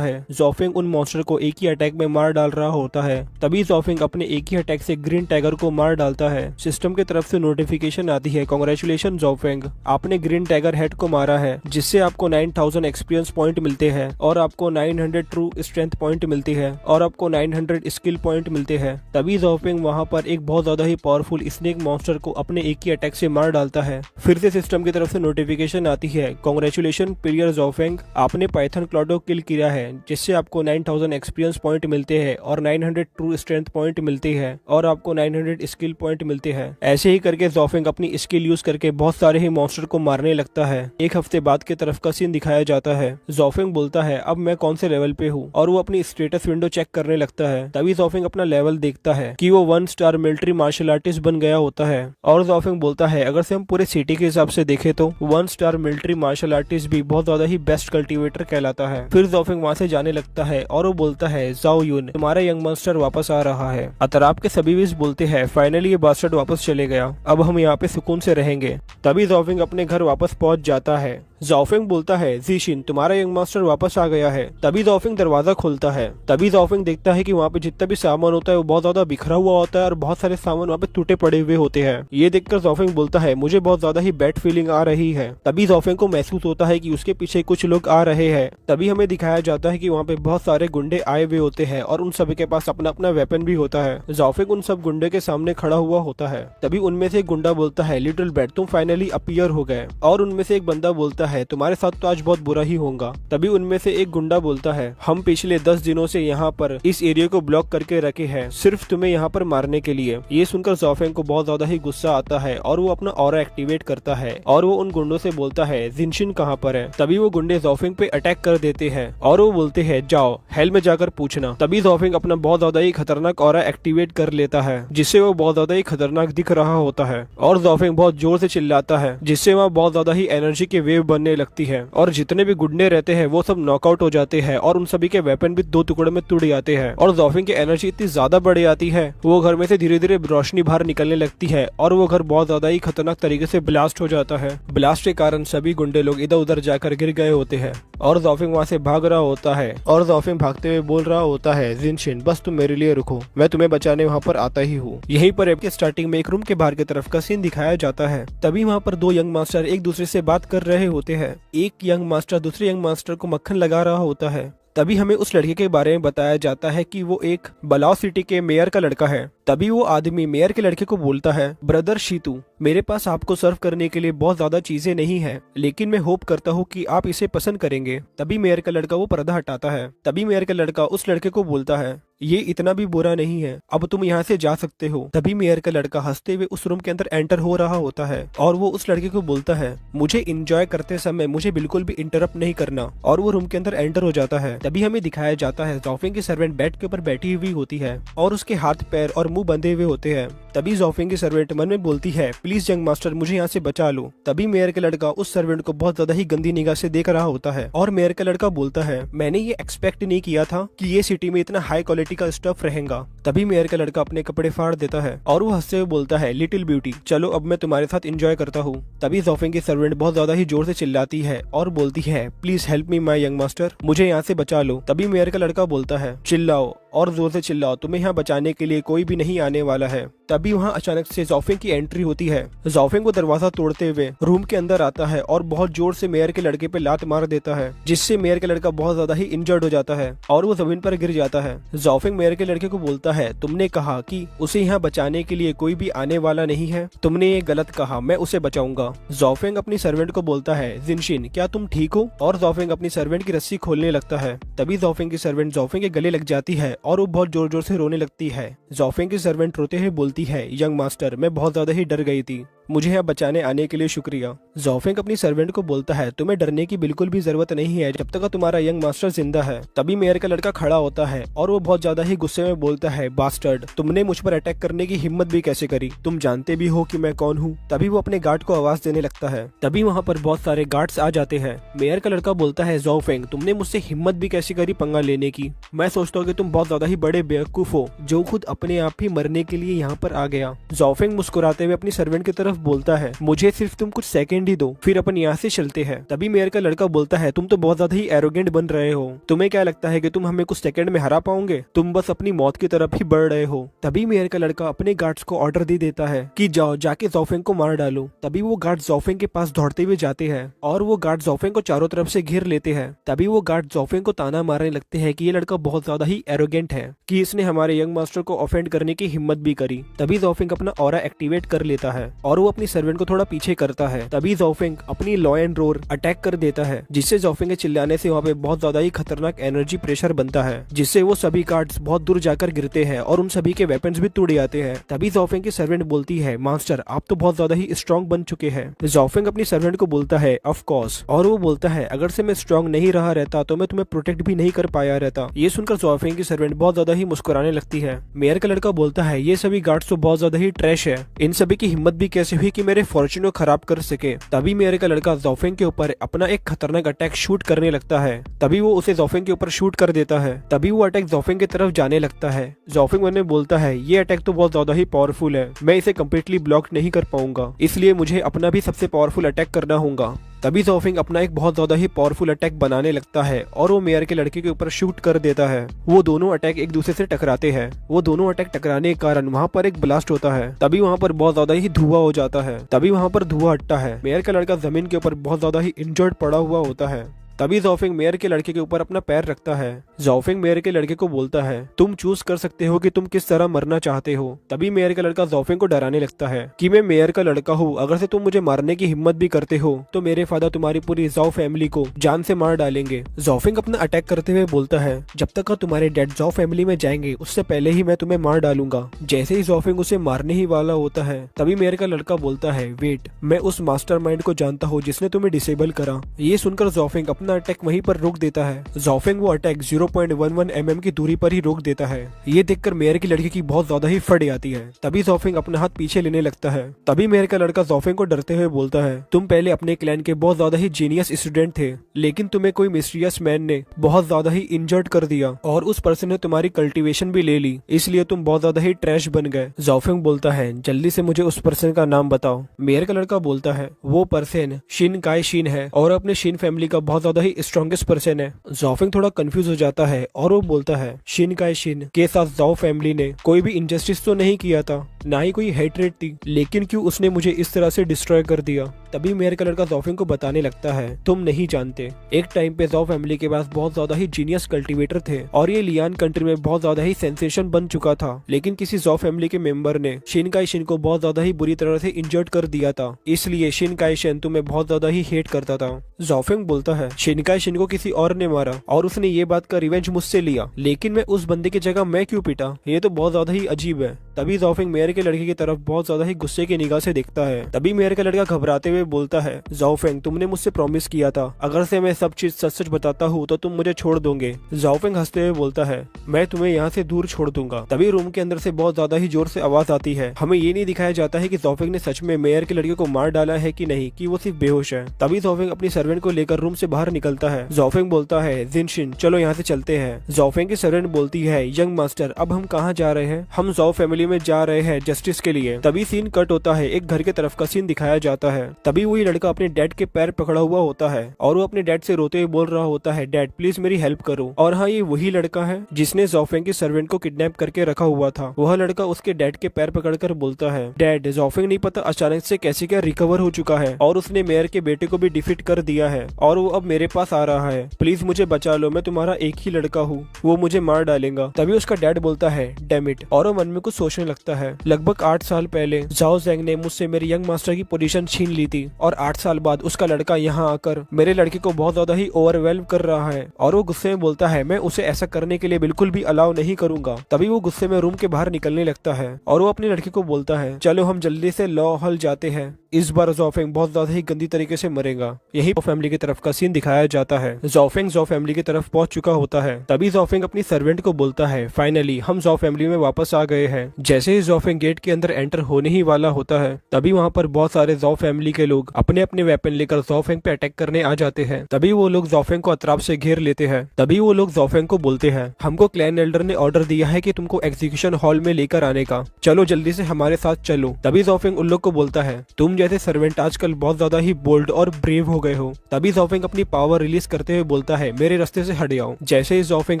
है, ज़ाओफेंग उन मॉन्स्टर को एक ही अटैक में मार डाल रहा होता है। तभी ज़ाओफेंग अपने एक ही अटैक से ग्रीन टाइगर को मार डालता है। सिस्टम की तरफ से नोटिफिकेशन आती है, कांग्रेचुलेशन ज़ाओफेंग, आपने ग्रीन टाइगर हेड को मारा है, जिससे आपको 9000 एक्सपीरियंस पॉइंट मिलते हैं और आपको 900 ट्रू स्ट्रेंथ पॉइंट मिलती है और आपको 900 स्किल पॉइंट मिलते हैं। तभी ज़ाओफेंग वहाँ पर एक बहुत ज्यादा ही पावरफुल पावरफुल स्नेक मॉन्स्टर को अपने एक ही अटैक से मार डालता है। फिर से सिस्टम की तरफ से नोटिफिकेशन आती है, कांग्रेचुलेशन प्लेयर ज़ाओफेंग, आपने पाइथन क्लॉडो किल किया है, जिससे आपको 9000 एक्सपीरियंस पॉइंट मिलते हैं और 900 ट्रू स्ट्रेंथ पॉइंट मिलते हैं और आपको 900 स्किल पॉइंट मिलते हैं। ऐसे ही करके ज़ाओफेंग अपनी स्किल यूज करके बहुत सारे ही मॉन्स्टर को मारने लगता है। एक हफ्ते बाद की तरफ का सीन दिखाया जाता है। ज़ाओफेंग बोलता है अब मैं कौन से लेवल पे हूँ और वो अपनी स्टेटस विंडो चेक करने लगता है। तभी ज़ाओफेंग अपना लेवल देखता है कि वो 1 स्टार मिलिट्री मार्शल आर्टिस्ट बन गया होता है। और ज़ाओफेंग बोलता है अगर से हम पूरे सिटी के हिसाब से देखें तो 1 स्टार मिलिट्री मार्शल आर्टिस्ट भी बहुत ज्यादा ही बेस्ट कल्टीवेटर कहलाता है। फिर ज़ाओफेंग वहाँ से जाने लगता है और वो बोलता है ज़ाओ यून, तुम्हारा यंग मास्टर वापस आ रहा है। अतराब के सभी विज बोलते हैं फाइनली ये बास्टर्ड वापस चले गया, अब हम यहाँ पे सुकून से रहेंगे। तभी ज़ाओफेंग अपने घर वापस पहुंच जाता है। ज़ाओफेंग बोलता है ज़ीशिन, तुम्हारा यंग मास्टर वापस आ गया है। तभी ज़ाओफेंग दरवाजा खोलता है। तभी ज़ाओफेंग देखता है कि वहाँ पे जितना भी सामान होता है वो बहुत ज्यादा बिखरा हुआ होता है और बहुत सारे सामान वहाँ पे टूटे पड़े हुए होते हैं। ये देखकर ज़ाओफेंग बोलता है मुझे बहुत ज्यादा ही बैड फीलिंग आ रही है। तभी ज़ाओफेंग को महसूस होता है कि उसके पीछे कुछ लोग आ रहे हैं। तभी हमें दिखाया जाता है कि वहाँ पे बहुत सारे गुंडे आए हुए होते हैं और उन सभी के पास अपना अपना वेपन भी होता है। ज़ाओफेंग उन सब गुंडे के सामने खड़ा हुआ होता है। तभी उनमें से एक गुंडा बोलता है लिटिल बैट, तुम फाइनली अपीयर हो गए। और उनमें से एक बंदा बोलता है तुम्हारे साथ तो आज बहुत बुरा ही होगा। तभी उनमें से एक गुंडा बोलता है हम पिछले 10 दिनों से यहाँ पर इस एरिया को ब्लॉक करके रखे हैं सिर्फ तुम्हें यहाँ पर मारने के लिए। ये सुनकर ज़ाओफेंग को बहुत ज्यादा ही गुस्सा आता है और वो अपना ऑरा एक्टिवेट करता है और वो उन गुंडों से बोलता है जिनशिन कहाँ पर है। तभी वो गुंडे ज़ाओफेंग पे अटैक कर देते हैं और वो बोलते हैं जाओ हेल में जाकर पूछना। तभी ज़ाओफेंग अपना बहुत ज्यादा ही खतरनाक ऑरा एक्टिवेट कर लेता है जिससे वो बहुत ज्यादा ही खतरनाक दिख रहा होता है। और ज़ाओफेंग बहुत जोर से चिल्लाता है जिससे वहाँ बहुत ज्यादा ही एनर्जी की वेव बनने लगती है और जितने भी गुंडे रहते हैं वो सब नॉकआउट हो जाते हैं और उन सभी के वेपन भी 2 टुकड़े में टूट जाते हैं। और ज़ाओफेंग की एनर्जी इतनी ज्यादा बढ़ जाती है वो घर में से धीरे धीरे रोशनी बाहर निकलने लगती है और वो घर बहुत ज्यादा ही खतरनाक तरीके से ब्लास्ट हो जाता है। ब्लास्ट के कारण सभी गुंडे लोग इधर उधर जाकर गिर गए होते हैं और ज़ाओफेंग वहाँ से भाग रहा होता है। और ज़ाओफेंग भागते हुए बोल रहा होता है जिनशिन बस तुम मेरे लिए रुको, मैं तुम्हें बचाने वहाँ पर आता ही हूँ। यहीं पर एप के स्टार्टिंग में एक रूम के बाहर की तरफ का सीन दिखाया जाता है। तभी वहाँ पर 2 यंग मास्टर एक दूसरे से बात कर रहे होते हैं। एक यंग मास्टर दूसरे यंग मास्टर को मक्खन लगा रहा होता है। तभी हमें उस लड़के के बारे में बताया जाता है कि वो एक बलाओ सिटी के मेयर का लड़का है। तभी वो आदमी मेयर के लड़के को बोलता है ब्रदर शीतू, मेरे पास आपको सर्व करने के लिए बहुत ज्यादा चीजें नहीं है लेकिन मैं होप करता हूँ कि आप इसे पसंद करेंगे। तभी मेयर का लड़का वो पर्दा हटाता है। तभी मेयर का लड़का उस लड़के को बोलता है ये इतना भी बुरा नहीं है, अब तुम यहाँ से जा सकते हो। तभी मेयर का लड़का हंसते हुए उस रूम के अंदर एंटर हो रहा होता है और वो उस लड़के को बोलता है मुझे इंजॉय करते समय मुझे बिल्कुल भी इंटरप्ट नहीं करना, और वो रूम के अंदर एंटर हो जाता है। तभी हमें दिखाया जाता है ज़ाओफेंग की सर्वेंट बेड के ऊपर बैठी हुई होती है और उसके हाथ पैर और मुंह बंधे हुए होते हैं। तभी ज़ाओफेंग की सर्वेंट मन में बोलती है प्लीज यंग मास्टर मुझे यहाँ से बचा लो। तभी मेयर का लड़का उस सर्वेंट को बहुत ज्यादा ही गंदी निगाह से देख रहा होता है और मेयर का लड़का बोलता है मैंने ये एक्सपेक्ट नहीं किया था कि ये सिटी में इतना हाई क्वालिटी का स्टफ रहेगा। तभी मेयर का लड़का अपने कपड़े फाड़ देता है और वो हंसते हुए बोलता है लिटिल ब्यूटी, चलो अब मैं तुम्हारे साथ एंजॉय करता हूँ। तभी ज़ाओफेंग की सर्वेंट बहुत ज्यादा ही जोर से चिल्लाती है और बोलती है please help me my young master, मुझे यहाँ से बचा लो। तभी मेयर का लड़का बोलता है चिल्लाओ और जोर से चिल्लाओ, तुम्हें यहाँ बचाने के लिए कोई भी नहीं आने वाला है। तभी वहाँ अचानक से ज़ाओफेंग की एंट्री होती है। ज़ाओफेंग को दरवाजा तोड़ते हुए रूम के अंदर आता है और बहुत जोर से मेयर के लड़के पे लात मार देता है जिससे मेयर का लड़का बहुत ज्यादा ही इंजर्ड हो जाता है और वो जमीन पर गिर जाता है। ज़ाओफेंग मेयर के लड़के को बोलता है तुमने कहा कि उसे यहाँ बचाने के लिए कोई भी आने वाला नहीं है, तुमने ये गलत कहा, मैं उसे बचाऊंगा। ज़ाओफेंग अपनी सर्वेंट को बोलता है जिनशिन क्या तुम ठीक हो, और ज़ाओफेंग अपनी सर्वेंट की रस्सी खोलने लगता है। तभी ज़ाओफेंग की सर्वेंट ज़ाओफेंग के गले लग जाती है और वो बहुत जोर जोर से रोने लगती है। ज़ाओफेंग की सर्वेंट रोते हुए बोलती है यंग मास्टर मैं बहुत ज्यादा ही डर गई थी, मुझे यहाँ बचाने आने के लिए शुक्रिया। ज़ाओफेंग अपनी सर्वेंट को बोलता है तुम्हें डरने की बिल्कुल भी जरूरत नहीं है जब तक तुम्हारा यंग मास्टर जिंदा है। तभी मेयर का लड़का खड़ा होता है और वो बहुत ज्यादा ही गुस्से में बोलता है बास्टर्ड, तुमने मुझ पर अटैक करने की हिम्मत भी कैसे करी, तुम जानते भी हो कि मैं कौन हूँ। तभी वो अपने गार्ड को आवाज देने लगता है। तभी वहाँ पर बहुत सारे गार्ड्स आ जाते हैं। मेयर का लड़का बोलता है ज़ाओफेंग तुमने मुझसे हिम्मत भी कैसे करी पंगा लेने की, मैं सोचता हूँ कि तुम बहुत ज्यादा ही बड़े बेवकूफ हो जो खुद अपने आप ही मरने के लिए यहाँ पर आ गया। ज़ाओफेंग मुस्कुराते हुए अपनी सर्वेंट की तरफ तरफ बोलता है मुझे सिर्फ तुम कुछ सेकंड ही दो, फिर अपन यहाँ से चलते हैं। तभी मेयर का लड़का बोलता है तुम तो बहुत ज्यादा ही एरोगेंट बन रहे हो, तुम्हें क्या लगता है कि तुम हमें कुछ सेकंड में हरा पाओगे, तुम बस अपनी मौत की तरफ ही बढ़ रहे हो। तभी मेयर का लड़का अपने गार्ड्स को ऑर्डर दे देता है कि जाओ जाके ज़ाओफेंग को मार डालो। तभी वो गार्ड ज़ाओफेंग के पास दौड़ते हुए जाते हैं और वो गार्ड ज़ाओफेंग को चारों तरफ से घेर लेते हैं। तभी वो गार्ड ज़ाओफेंग को ताना मारने लगते हैं कि ये लड़का बहुत ज्यादा ही एरोगेंट है कि इसने हमारे यंग मास्टर को ऑफेंड करने की हिम्मत भी करी। तभी ज़ाओफेंग अपना ऑरा एक्टिवेट कर लेता है और वो अपनी सर्वेंट को थोड़ा पीछे करता है। तभी ज़ाओफेंग अपनी लॉ एंड रोर अटैक कर देता है, जिससे ज़ाओफेंग के चिल्लाने से वहाँ पे बहुत ज्यादा ही खतरनाक एनर्जी प्रेशर बनता है, जिससे वो सभी गार्ड्स बहुत दूर जाकर गिरते हैं और उन सभी के वेपन्स भी टूट जाते हैं। तभी ज़ाओफेंग की सर्वेंट बोलती है मास्टर आप तो बहुत ज्यादा ही स्ट्रॉन्ग बन चुके हैं। ज़ाओफेंग अपनी सर्वेंट को बोलता है ऑफ कोर्स, और वो बोलता है अगर से मैं स्ट्रॉन्ग नहीं रहा रहता तो मैं तुम्हें प्रोटेक्ट भी नहीं कर पाया रहता। ये सुनकर ज़ाओफेंग की सर्वेंट बहुत ज्यादा ही मुस्कुराने लगती है। मेयर का लड़का बोलता है ये सभी गार्ड्स तो बहुत ज्यादा ही ट्रैश है, इन सभी की हिम्मत भी कैसे हुई कि मेरे फॉर्च्यून को खराब कर सके। तभी मेयर का लड़का ज़ाओफेंग के ऊपर अपना एक खतरनाक अटैक शूट करने लगता है। तभी वो उसे ज़ाओफेंग के ऊपर शूट कर देता है। तभी वो अटैक ज़ाओफेंग की तरफ जाने लगता है। ज़ाओफेंग उन्हें बोलता है ये अटैक तो बहुत ज्यादा ही पावरफुल है, मैं इसे कम्प्लीटली ब्लॉक नहीं कर पाऊंगा, इसलिए मुझे अपना भी सबसे पावरफुल अटैक करना होगा। तभी ज़ाओफेंग अपना एक बहुत ज्यादा ही पावरफुल अटैक बनाने लगता है और वो मेयर के लड़के के ऊपर शूट कर देता है। वो दोनों अटैक एक दूसरे से टकराते हैं। वो दोनों अटैक टकराने के कारण वहाँ पर एक ब्लास्ट होता है। तभी वहाँ पर बहुत ज्यादा ही धुआं हो जाता है। तभी वहाँ पर धुआं हटता है। मेयर का लड़का जमीन के ऊपर बहुत ज्यादा ही इंजर्ड पड़ा हुआ होता है। तभी ज़ाओफेंग मेयर के लड़के के ऊपर अपना पैर रखता है। ज़ाओफेंग मेयर के लड़के को बोलता है तुम चूज कर सकते हो कि तुम किस तरह मरना चाहते हो। तभी मेयर का लड़का ज़ाओफेंग को डराने लगता है कि मैं मेयर का लड़का हूँ, अगर से तुम मुझे मारने की हिम्मत भी करते हो तो मेरे फादर तुम्हारी पूरी ज़ाओ फैमिली को जान से मार डालेंगे। ज़ाओफेंग अपना अटैक करते हुए बोलता है जब तक तुम्हारे डैड ज़ाओ फैमिली में जाएंगे उससे पहले ही मैं तुम्हें मार डालूंगा। जैसे ही ज़ाओफेंग उसे मारने ही वाला होता है तभी मेयर का लड़का बोलता है वेट, मैं उस मास्टरमाइंड को जानता हूँ जिसने तुम्हें डिसेबल करा। ये सुनकर ज़ाओफेंग अपना अटैक वहीं पर रोक देता है। ज़ाओफेंग वो अटैक 0.11 mm की दूरी पर ही रोक देता है। ये देखकर मेयर की लड़की की बहुत ज्यादा ही फट आती है। तभी ज़ाओफेंग अपना हाथ पीछे लेने लगता है। तभी मेयर का लड़का ज़ाओफेंग को डरते हुए बोलता है तुम पहले अपने क्लैन के बहुत ज्यादा ही जीनियस स्टूडेंट थे, लेकिन तुम्हें कोई मिस्टीरियस मैन ने बहुत ज्यादा ही इंजर्ड कर दिया और उस पर्सन ने तुम्हारी कल्टिवेशन भी ले ली, इसलिए तुम बहुत ज्यादा ही ट्रैश बन गए। ज़ाओफेंग बोलता है जल्दी से मुझे उस पर्सन का नाम बताओ। मेयर का लड़का बोलता है वो पर्सन शिन काय शिन है और अपने शिन फैमिली का बहुत ज्यादा ही स्ट्रॉन्गेस्ट पर्सन है। ज़ाओफेंग थोड़ा कंफ्यूज हो जाता है और वो बोलता है शिन काय शिन के साथ ज़ाओ फैमिली ने कोई भी इनजस्टिस तो नहीं किया था, ना ही कोई हेटरेट थी, लेकिन क्यों उसने मुझे इस तरह से डिस्ट्रॉय कर दिया। तभी मेयर का लड़का ज़ाओफेंग को बताने लगता है तुम नहीं जानते, एक टाइम पे ज़ाओ फैमिली के पास बहुत ज्यादा ही जीनियस कल्टीवेटर थे और ये लियान कंट्री में बहुत ज्यादा ही सेंसेशन बन चुका था, लेकिन किसी ज़ाओ फैमिली के मेंबर ने शिन काय शिन को बहुत ज्यादा ही बुरी तरह से इंजर्ड कर दिया था, इसलिए शिन काय शिन तुम्हें बहुत ज्यादा ही हेट करता था। ज़ाओफेंग बोलता है शिन काय शिन को किसी और ने मारा और उसने ये बात का रिवेंज मुझसे लिया, लेकिन मैं उस बंदे की जगह मैं क्यों पिटा, ये तो बहुत ज्यादा ही अजीब है। तभी ज़ाओफेंग मेयर के लड़के की तरफ बहुत ज्यादा ही गुस्से की निगाह से देखता है। तभी मेयर का लड़का घबराते हुए बोलता है ज़ाओफेंग तुमने मुझसे प्रॉमिस किया था अगर से मैं सब चीज सच सच बताता हूँ तो तुम मुझे छोड़ दोगे। ज़ाओफेंग हंसते हुए बोलता है मैं तुम्हें यहाँ से दूर छोड़ दूंगा। तभी रूम के अंदर से बहुत ज्यादा ही जोर से आवाज आती है। हमें ये नहीं दिखाया जाता है कि ज़ाओफेंग ने सच में मेयर के लड़के को मार डाला है कि नहीं, कि वो सिर्फ बेहोश है। तभी ज़ाओफेंग अपनी सर्वेंट को लेकर रूम से बाहर निकलता है। ज़ाओफेंग बोलता है जिनशिन चलो यहाँ से चलते हैं। ज़ाओफेंग की सर्वेंट बोलती है यंग मास्टर अब हम कहाँ जा रहे हैं, हम ज़ाओ फैमिली में जा रहे हैं जस्टिस के लिए। तभी सीन कट होता है, एक घर के तरफ का सीन दिखाया जाता है। तभी वही लड़का अपने डैड के पैर पकड़ा हुआ होता है और वो अपने डैड से रोते हुए बोल रहा होता है डैड प्लीज मेरी हेल्प करो। और हाँ, ये वही लड़का है जिसने ज़ाओफेंग की सर्वेंट को किडनैप करके रखा हुआ था। वह लड़का उसके डैड के पैर पकड़कर बोलता है डैड ज़ाओफेंग नहीं पता अचानक से कैसे क्या रिकवर हो चुका है और उसने मेयर के बेटे को भी डिफीट कर दिया है और वो अब मेरे पास आ रहा है, प्लीज मुझे बचा लो, मैं तुम्हारा एक ही लड़का हूँ, वो मुझे मार डालेगा। तभी उसका डैड बोलता है डैम इट, और वो मन में कुछ सोचने लगता है लगभग 8 साल पहले ज़ाओ ज़ेंग ने मुझसे मेरी यंग मास्टर की पोजीशन छीन ली थी और 8 साल बाद उसका लड़का यहाँ आकर मेरे लड़के को बहुत ज्यादा ही ओवरवेल्म कर रहा है और वो गुस्से में बोलता है मैं उसे ऐसा करने के लिए बिल्कुल भी अलाउ नहीं करूंगा। तभी वो गुस्से में रूम के बाहर निकलने लगता है और वो अपने लड़के को बोलता है चलो हम जल्दी से लॉ हॉल जाते हैं, इस बार ज़ाओफेंग बहुत ज्यादा ही गंदी तरीके से मरेगा। यही फैमिली की तरफ का सीन दिखाया दिखाया जाता है। ज़ोफेंग ज़ो फैमिली की तरफ पहुंच चुका होता है। तभी ज़ोफेंग अपनी सर्वेंट को बोलता है, फाइनली हम ज़ो फैमिली में वापस आ गए हैं। जैसे ही ज़ोफेंग गेट के अंदर एंटर होने ही वाला होता है, तभी वहाँ पर बहुत सारे ज़ो फैमिली के लोग अपने अपने वेपन लेकर ज़ोफेंग पे अटैक करने आ जाते हैं। तभी वो लोग ज़ोफेंग को अतराफ से घेर लेते हैं। तभी वो लोग ज़ोफेंग को बोलते हैं, हमको क्लैन एल्डर ने ऑर्डर दिया है कि तुमको एग्जीक्यूशन हॉल में लेकर आने का, चलो जल्दी से हमारे साथ चलो। तभी ज़ोफेंग उन लोग को बोलता है, तुम जैसे सर्वेंट आजकल बहुत ज्यादा ही बोल्ड और ब्रेव हो गए हो। तभी ज़ोफेंग अपनी पावर रिलीज करते हुए बोलता है, मेरे रास्ते से हट जाओ। जैसे ही ज़ोफेंग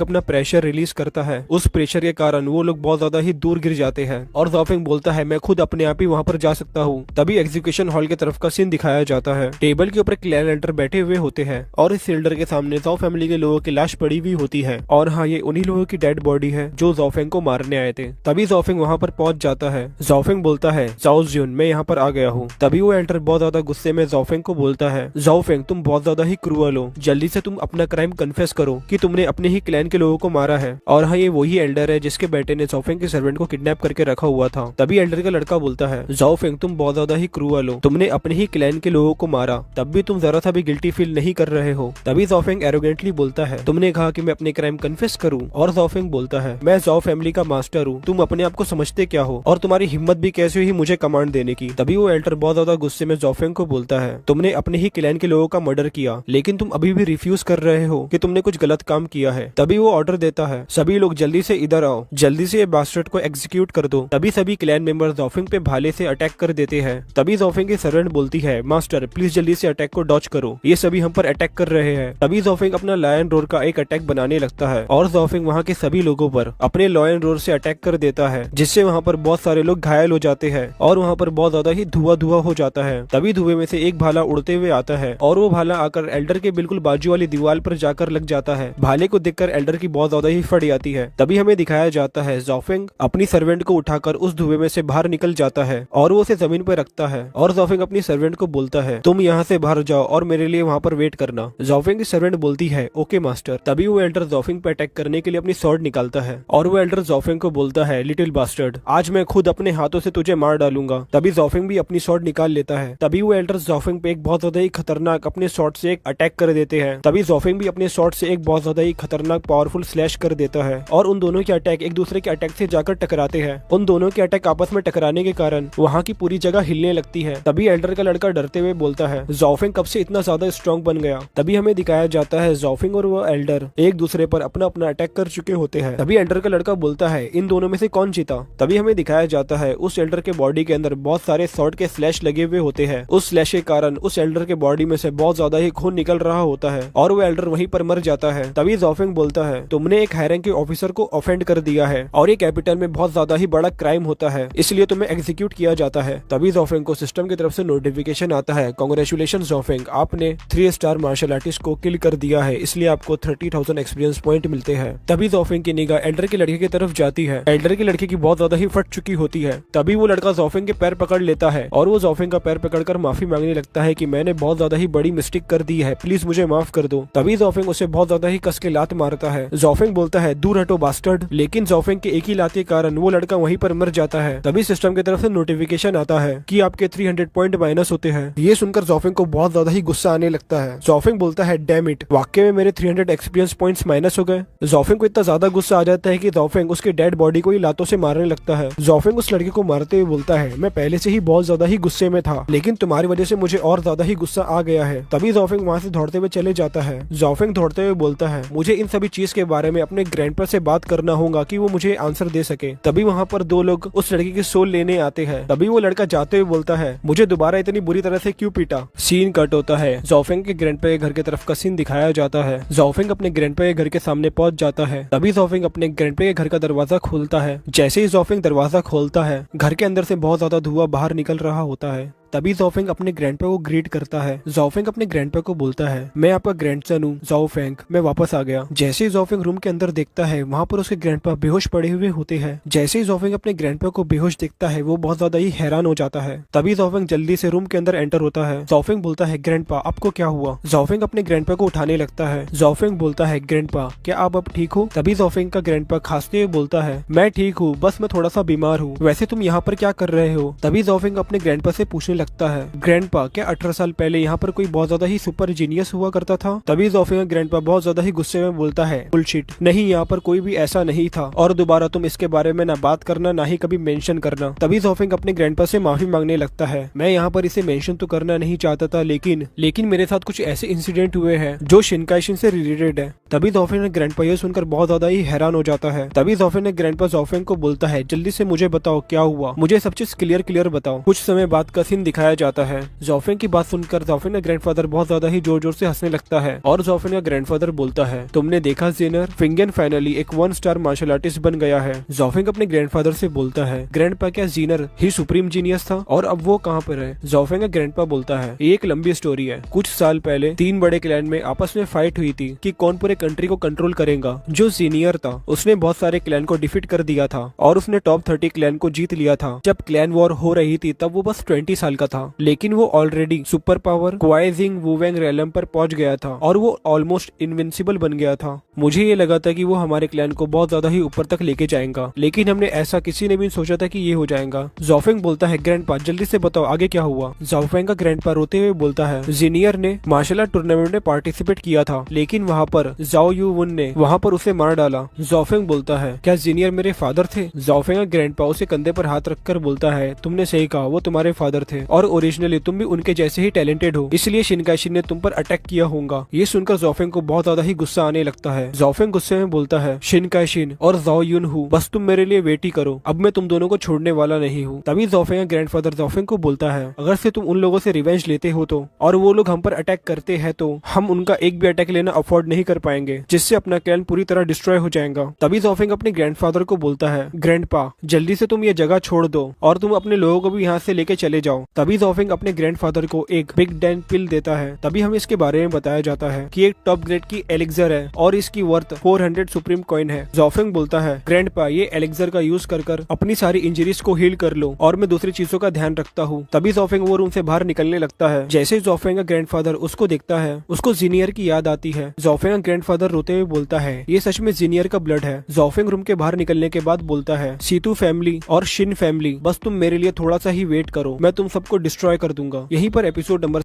अपना प्रेशर रिलीज करता है, उस प्रेशर के कारण वो लोग बहुत ज्यादा ही दूर गिर जाते हैं और ज़ोफेंग बोलता है, मैं खुद अपने आप ही वहाँ पर जा सकता हूँ। तभी एग्जीक्यूशन हॉल की तरफ का सीन दिखाया जाता है। टेबल के ऊपर क्लैन एल्डर बैठे हुए होते हैं और इस सिलेंडर के सामने ज़ो फैमिली के लोगों की लाश पड़ी हुई होती है। और हाँ, ये उन्हीं लोगों की डेड बॉडी है जो ज़ोफेंग को मारने आए थे। तभी ज़ोफेंग वहाँ पर पहुंच जाता है। ज़ोफेंग बोलता है, ज़ाओ ज़्यून, मैं यहाँ पर आ गया हूँ। तभी वो एल्डर बहुत ज्यादा गुस्से में ज़ोफेंग को बोलता है, ज़ोफेंग तुम बहुत ज्यादा ही क्रूअल हो, जल्दी से तुम अपना क्राइम कन्फेस करो कि तुमने अपने ही क्लैन के लोगों को मारा है। और हाँ, ये वही एल्डर है जिसके बेटे ने ज़ोफेंग के सर्वेंट को किडनैप करके रखा हुआ था। तभी एल्डर का लड़का बोलता है, ज़ोफेंग तुम बहुत ज्यादा ही क्रूअल हो, तुमने अपने ही क्लैन के लोगों को मारा, तब भी तुम जरा सा भी गिल्टी फील नहीं कर रहे हो। तभी ज़ोफेंग एरोगेंटली बोलता है, तुमने कहा कि मैं अपने क्राइम कन्फेस करूं। और ज़ोफेंग बोलता है, मैं ज़ो फैमिली का मास्टर हूँ, तुम अपने आप को समझते क्या हो और तुम्हारी हिम्मत भी कैसे हुई मुझे कमांड देने की। तभी वो एल्डर बहुत ज्यादा गुस्से में ज़ोफेंग को बोलता है, तुमने अपने ही क्लैन के लोगों का मर्डर किया, लेकिन तुम अभी भी रिफ्यूज कर रहे हो कि तुमने कुछ गलत काम किया है। तभी वो ऑर्डर देता है, सभी लोग जल्दी से इधर आओ, जल्दी से ये बास्टर्ड को एग्जीक्यूट कर दो। तभी सभी क्लैन मेंबर ज़ोफेंग पे भाले से अटैक कर देते हैं। तभी ज़ोफेंग की सर्वेंट बोलती है, मास्टर प्लीज जल्दी से अटैक को डॉच करो, ये सभी हम पर अटैक कर रहे हैं। तभी ज़ोफेंग अपना लायन रोर का एक अटैक बनाने लगता है और ज़ोफेंग वहाँ के सभी लोगों पर अपने लायन रोर से अटैक कर देता है, जिससे वहाँ पर बहुत सारे लोग घायल हो जाते हैं और वहाँ पर बहुत ज्यादा ही धुआं धुआं हो जाता है। तभी धुएं में से एक भाला उड़ते हुए आता है और वो भाला आकर एल्डर के बिल्कुल बाजू वाली दीवार पर जाकर लग जाता है। भाले को देखकर एल्डर की बहुत ज्यादा ही फट जाती है। तभी हमें दिखाया जाता है ज़ोफेंग अपनी सर्वेंट को उठाकर उस धुएं में से बाहर निकल जाता है और वो उसे जमीन पर रखता है और ज़ोफेंग अपनी सर्वेंट को बोलता है, तुम यहाँ से बाहर जाओ और मेरे लिए वहाँ पर वेट करना। ज़ोफेंग की सर्वेंट बोलती है, ओके मास्टर। तभी वो एल्डर ज़ोफेंग पे अटैक करने के लिए अपनी स्वॉर्ड निकालता है और वो एल्डर ज़ोफेंग को बोलता है, लिटिल बास्टर्ड, आज मैं खुद अपने हाथों से तुझे मार डालूंगा। तभी ज़ोफेंग भी अपनी स्वॉर्ड निकाल लेता है। तभी वो एल्डर ज़ोफेंग पे एक बहुत ज्यादा ही खतरनाक अपने शॉट से एक अटैक कर देते हैं। तभी ज़ोफेंग भी अपने शॉट से एक बहुत ज्यादा ही खतरनाक पावरफुल स्लैश कर देता है और उन दोनों के अटैक एक दूसरे के अटैक से जाकर टकराते हैं। उन दोनों के अटैक आपस में टकराने के कारण वहाँ की पूरी जगह हिलने लगती है। तभी एल्डर का लड़का डरते हुए बोलता है, ज़ोफेंग कब से इतना ज्यादा स्ट्रॉन्ग बन गया। तभी हमें दिखाया जाता है ज़ोफेंग और वो एल्डर एक दूसरे पर अपना अपना अटैक कर चुके होते हैं। तभी एल्डर का लड़का बोलता है, इन दोनों में से कौन जीता। तभी हमें दिखाया जाता है उस एल्डर के बॉडी के अंदर बहुत सारे शॉट के स्लैश लगे हुए होते हैं। उस स्लैश के कारण उस एल्डर के बॉडी में से बहुत ज्यादा ही खून निकल रहा होता है और वो एल्डर वहीं पर मर जाता है। तभी ज़ोफेंग बोलता है, तुमने एक हाई रैंक के ऑफिसर को ऑफेंड कर दिया है और ये कैपिटल में बहुत ज्यादा ही बड़ा क्राइम होता है, इसलिए तुम्हें एग्जीक्यूट किया जाता है। तभी ज़ोफेंग को सिस्टम की तरफ से नोटिफिकेशन आता है, कांग्रेचुलेशन ज़ोफेंग, आपने 3 स्टार मार्शल आर्टिस्ट को किल कर दिया है, इसलिए आपको 30,000 एक्सपीरियंस पॉइंट मिलते हैं। तभी ज़ोफेंग की निगाह एल्डर के लड़के की तरफ जाती है। एल्डर के लड़के की बहुत ज्यादा ही फट चुकी होती है। तभी वो लड़का ज़ोफेंग के पैर पकड़ लेता है और वो ज़ोफेंग का पैर पकड़कर माफी मांगने लगता है कि मैंने बहुत ज्यादा ही बड़ी मिस्टेक कर दी है, प्लीज मुझे माफ कर दो। तभी ज़ोफेंग उसे बहुत ज्यादा ही कस के लात मारता है। ज़ोफेंग बोलता है, दूर हटो बास्टर्ड, लेकिन ज़ोफेंग के एक ही लात के कारण वो लड़का वहीं पर मर जाता है। तभी सिस्टम की तरफ से नोटिफिकेशन आता है कि आपके 300 पॉइंट माइनस होते हैं। ये सुनकर ज़ोफेंग को बहुत ज्यादा ही गुस्सा आने लगता है। ज़ोफेंग बोलता है, डैम इट, वाकई में मेरे 300 एक्सपीरियंस पॉइंट्स माइनस हो गए। ज़ोफेंग को इतना ज्यादा गुस्सा आ जाता है कि ज़ोफेंग उसके डेड बॉडी को ही लातों से मारने लगता है। ज़ोफेंग उस लड़के को मारते हुए बोलता है, मैं पहले से ही बहुत ज्यादा ही गुस्से में था, लेकिन तुम्हारी वजह से मुझे और ज्यादा ही गुस्सा आ गया है। तभी ज़ोफेंग वहाँ से दौड़ते हुए चले जाता है। ज़ोफेंग दौड़ते हुए बोलता है, मुझे इन सभी चीज के बारे में अपने ग्रैंडपा से बात करना होगा कि वो मुझे आंसर दे सके। तभी वहाँ पर 2 लोग उस लड़के की सोल लेने आते हैं। तभी वो लड़का जाते हुए बोलता है, मुझे दोबारा इतनी बुरी तरह से क्यों पीटा। सीन कट होता है। ज़ोफेंग के ग्रैंडपा के घर की तरफ का सीन दिखाया जाता है। ज़ोफेंग अपने ग्रैंडपा के घर के सामने पहुंच जाता है। तभी ज़ोफेंग अपने ग्रैंडपा के घर का दरवाजा खोलता है। जैसे ही ज़ोफेंग दरवाजा खोलता है, घर के अंदर से बहुत ज्यादा धुआं बाहर निकल रहा होता है। तभी ज़ोफेंग अपने ग्रैंडपा को ग्रीट करता है। ज़ोफेंग अपने ग्रैंडपा को बोलता है, मैं आपका ग्रैंडसन हूँ ज़ोफेंग, मैं वापस आ गया। जैसे ही ज़ोफेंग रूम के अंदर देखता है, वहाँ पर उसके ग्रैंडपा बेहोश पड़े हुए होते हैं। जैसे ही ज़ोफेंग अपने ग्रैंडपा को बेहोश देखता है, वो बहुत ज्यादा ही हैरान हो जाता है। तभी ज़ोफेंग जल्दी से रूम के अंदर एंटर होता है। ज़ोफेंग बोलता है, ग्रैंडपा आपको क्या हुआ। ज़ोफेंग अपने ग्रैंडपा को उठाने लगता है। ज़ोफेंग बोलता है, ग्रैंडपा क्या आप अब ठीक हो। तभी ज़ोफेंग का ग्रैंडपा खांसते हुए बोलता है, मैं ठीक हूँ, बस मैं थोड़ा सा बीमार हूँ, वैसे तुम यहाँ पर क्या कर रहे हो। तभी ज़ोफेंग अपने ग्रैंडपा से पूछने लगता है, ग्रैंडपा क्या 18 साल पहले यहाँ पर कोई बहुत ज्यादा ही सुपर जीनियस हुआ करता था? तभी ज़ोफिंग का ग्रैंडपा बहुत ज्यादा ही गुस्से में बोलता है, बुलशिट, नहीं यहाँ पर कोई भी ऐसा नहीं था और दोबारा तुम इसके बारे में ना बात करना ना ही कभी मेंशन करना। तभी ज़ोफिंग अपने ग्रैंडपा से माफी मांगने लगता है, मैं यहाँ पर इसे मेंशन तो करना नहीं चाहता था लेकिन मेरे साथ कुछ ऐसे इंसिडेंट हुए हैं जो शिनकाइशिन से रिलेटेड है। तभी ज़ोफिंग ने ग्रैंडपा ये सुनकर बहुत ज्यादा ही हैरान हो जाता है। तभी ज़ोफिंग ने ग्रैंडपा ज़ोफिंग को बोलता है, जल्दी से मुझे बताओ क्या हुआ, मुझे सब चीज क्लियर बताओ। कुछ समय बाद का सीन दिखाया जाता है। ज़ोफिंग की बात सुनकर ज़ोफिंग का ग्रैंडफादर बहुत ज्यादा ही जोर जोर से हंसने लगता है और ज़ोफिंग का ग्रैंडफादर बोलता है, तुमने देखा जेनर, फिंगन फाइनली एक 1 स्टार मार्शल आर्टिस्ट बन गया है। ज़ोफिंग अपने ग्रैंडफादर से बोलता है, ग्रैंडपा क्या जीनर ही सुप्रीम जीनियस था और अब वो कहाँ पर है? ज़ोफिंग का ग्रैंडपा बोलता है, ये एक लंबी स्टोरी है। कुछ साल पहले 3 बड़े क्लैन में आपस में फाइट हुई थी कि कौन पूरे कंट्री को कंट्रोल करेगा। जो सीनियर था उसने बहुत सारे क्लैन को डिफीट कर दिया था और उसने टॉप 30 क्लैन को जीत लिया था। जब क्लैन वॉर हो रही थी तब वो बस 20 साल का था, लेकिन वो ऑलरेडी सुपर पावर क्वाइजिंग वुवेंग रेलम पर पहुंच गया था और वो ऑलमोस्ट इनविंसिबल बन गया था। मुझे ये लगा था कि वो हमारे क्लैन को बहुत ज्यादा ही ऊपर तक लेके जाएगा, लेकिन हमने ऐसा किसी ने भी सोचा था कि ये हो जाएगा। ज़ोफिंग बोलता है, ग्रैंडपा जल्दी से बताओ आगे क्या हुआ? ज़ोफिंग का ग्रैंडपा रोते हुए बोलता है, जीनियर ने मार्शल आर्ट टूर्नामेंट में पार्टिसिपेट किया था, लेकिन वहाँ पर जाओ यू वन ने वहाँ पर उसे मार डाला। ज़ोफिंग बोलता है, क्या जीनियर मेरे फादर थे? ज़ोफिंग का ग्रैंडपा उसे कंधे पर हाथ रखकर बोलता है, तुमने सही कहा, वो तुम्हारे फादर थे और ओरिजिनली तुम भी उनके जैसे ही टैलेंटेड हो, इसलिए शिनकाइशिन ने तुम पर अटैक किया होगा। ये सुनकर ज़ोफिंग को बहुत ज्यादा ही गुस्सा आने लगता है। ज़ोफिंग गुस्से में बोलता है, शिनकाइशिन और जाओ यून हूँ, बस तुम मेरे लिए वेट ही करो, अब मैं तुम दोनों को छोड़ने वाला नहीं हूँ। तभी ज़ोफिंग का ग्रैंडफादर ज़ोफिंग को बोलता है, अगर से तुम उन लोगों से रिवेंज लेते हो तो और वो लोग हम पर अटैक करते हैं तो हम उनका एक भी अटैक लेना अफोर्ड नहीं कर पाएंगे, जिससे अपना क्लैन पूरी तरह डिस्ट्रॉय हो जाएगा। तभी ज़ोफिंग अपने ग्रैंडफादर को बोलता है, ग्रैंडपा जल्दी से तुम ये जगह छोड़ दो और तुम अपने लोगों को भी यहाँ से लेके चले जाओ। तभी ज़ोफिंग अपने ग्रैंडफादर को एक बिग डैन पिल देता है। तभी हमें इसके बारे में बताया जाता है कि एक टॉप ग्रेड की एलिक्सर है और इसकी वर्थ 400 सुप्रीम कॉइन है। ज़ोफिंग बोलता है, ग्रैंडपा ये एलिक्सर का यूज कर अपनी सारी इंजरीज को हील कर लो और मैं दूसरी चीजों का ध्यान रखता हूँ। तभी ज़ोफिंग वो रूम से बाहर निकलने लगता है। जैसे ज़ोफिंग का ग्रैंडफादर उसको देखता है, उसको जीनियर की याद आती है। ज़ोफिंग का ग्रैंडफादर रोते हुए बोलता है, ये सच में जीनियर का ब्लड है। ज़ोफिंग रूम के बाहर निकलने के बाद बोलता है, सीतू फैमिली और शिन फैमिली, बस तुम मेरे लिए थोड़ा सा ही वेट करो, मैं तुम सबको डिस्ट्रॉय कर दूंगा। यहीं पर एपिसोड नंबर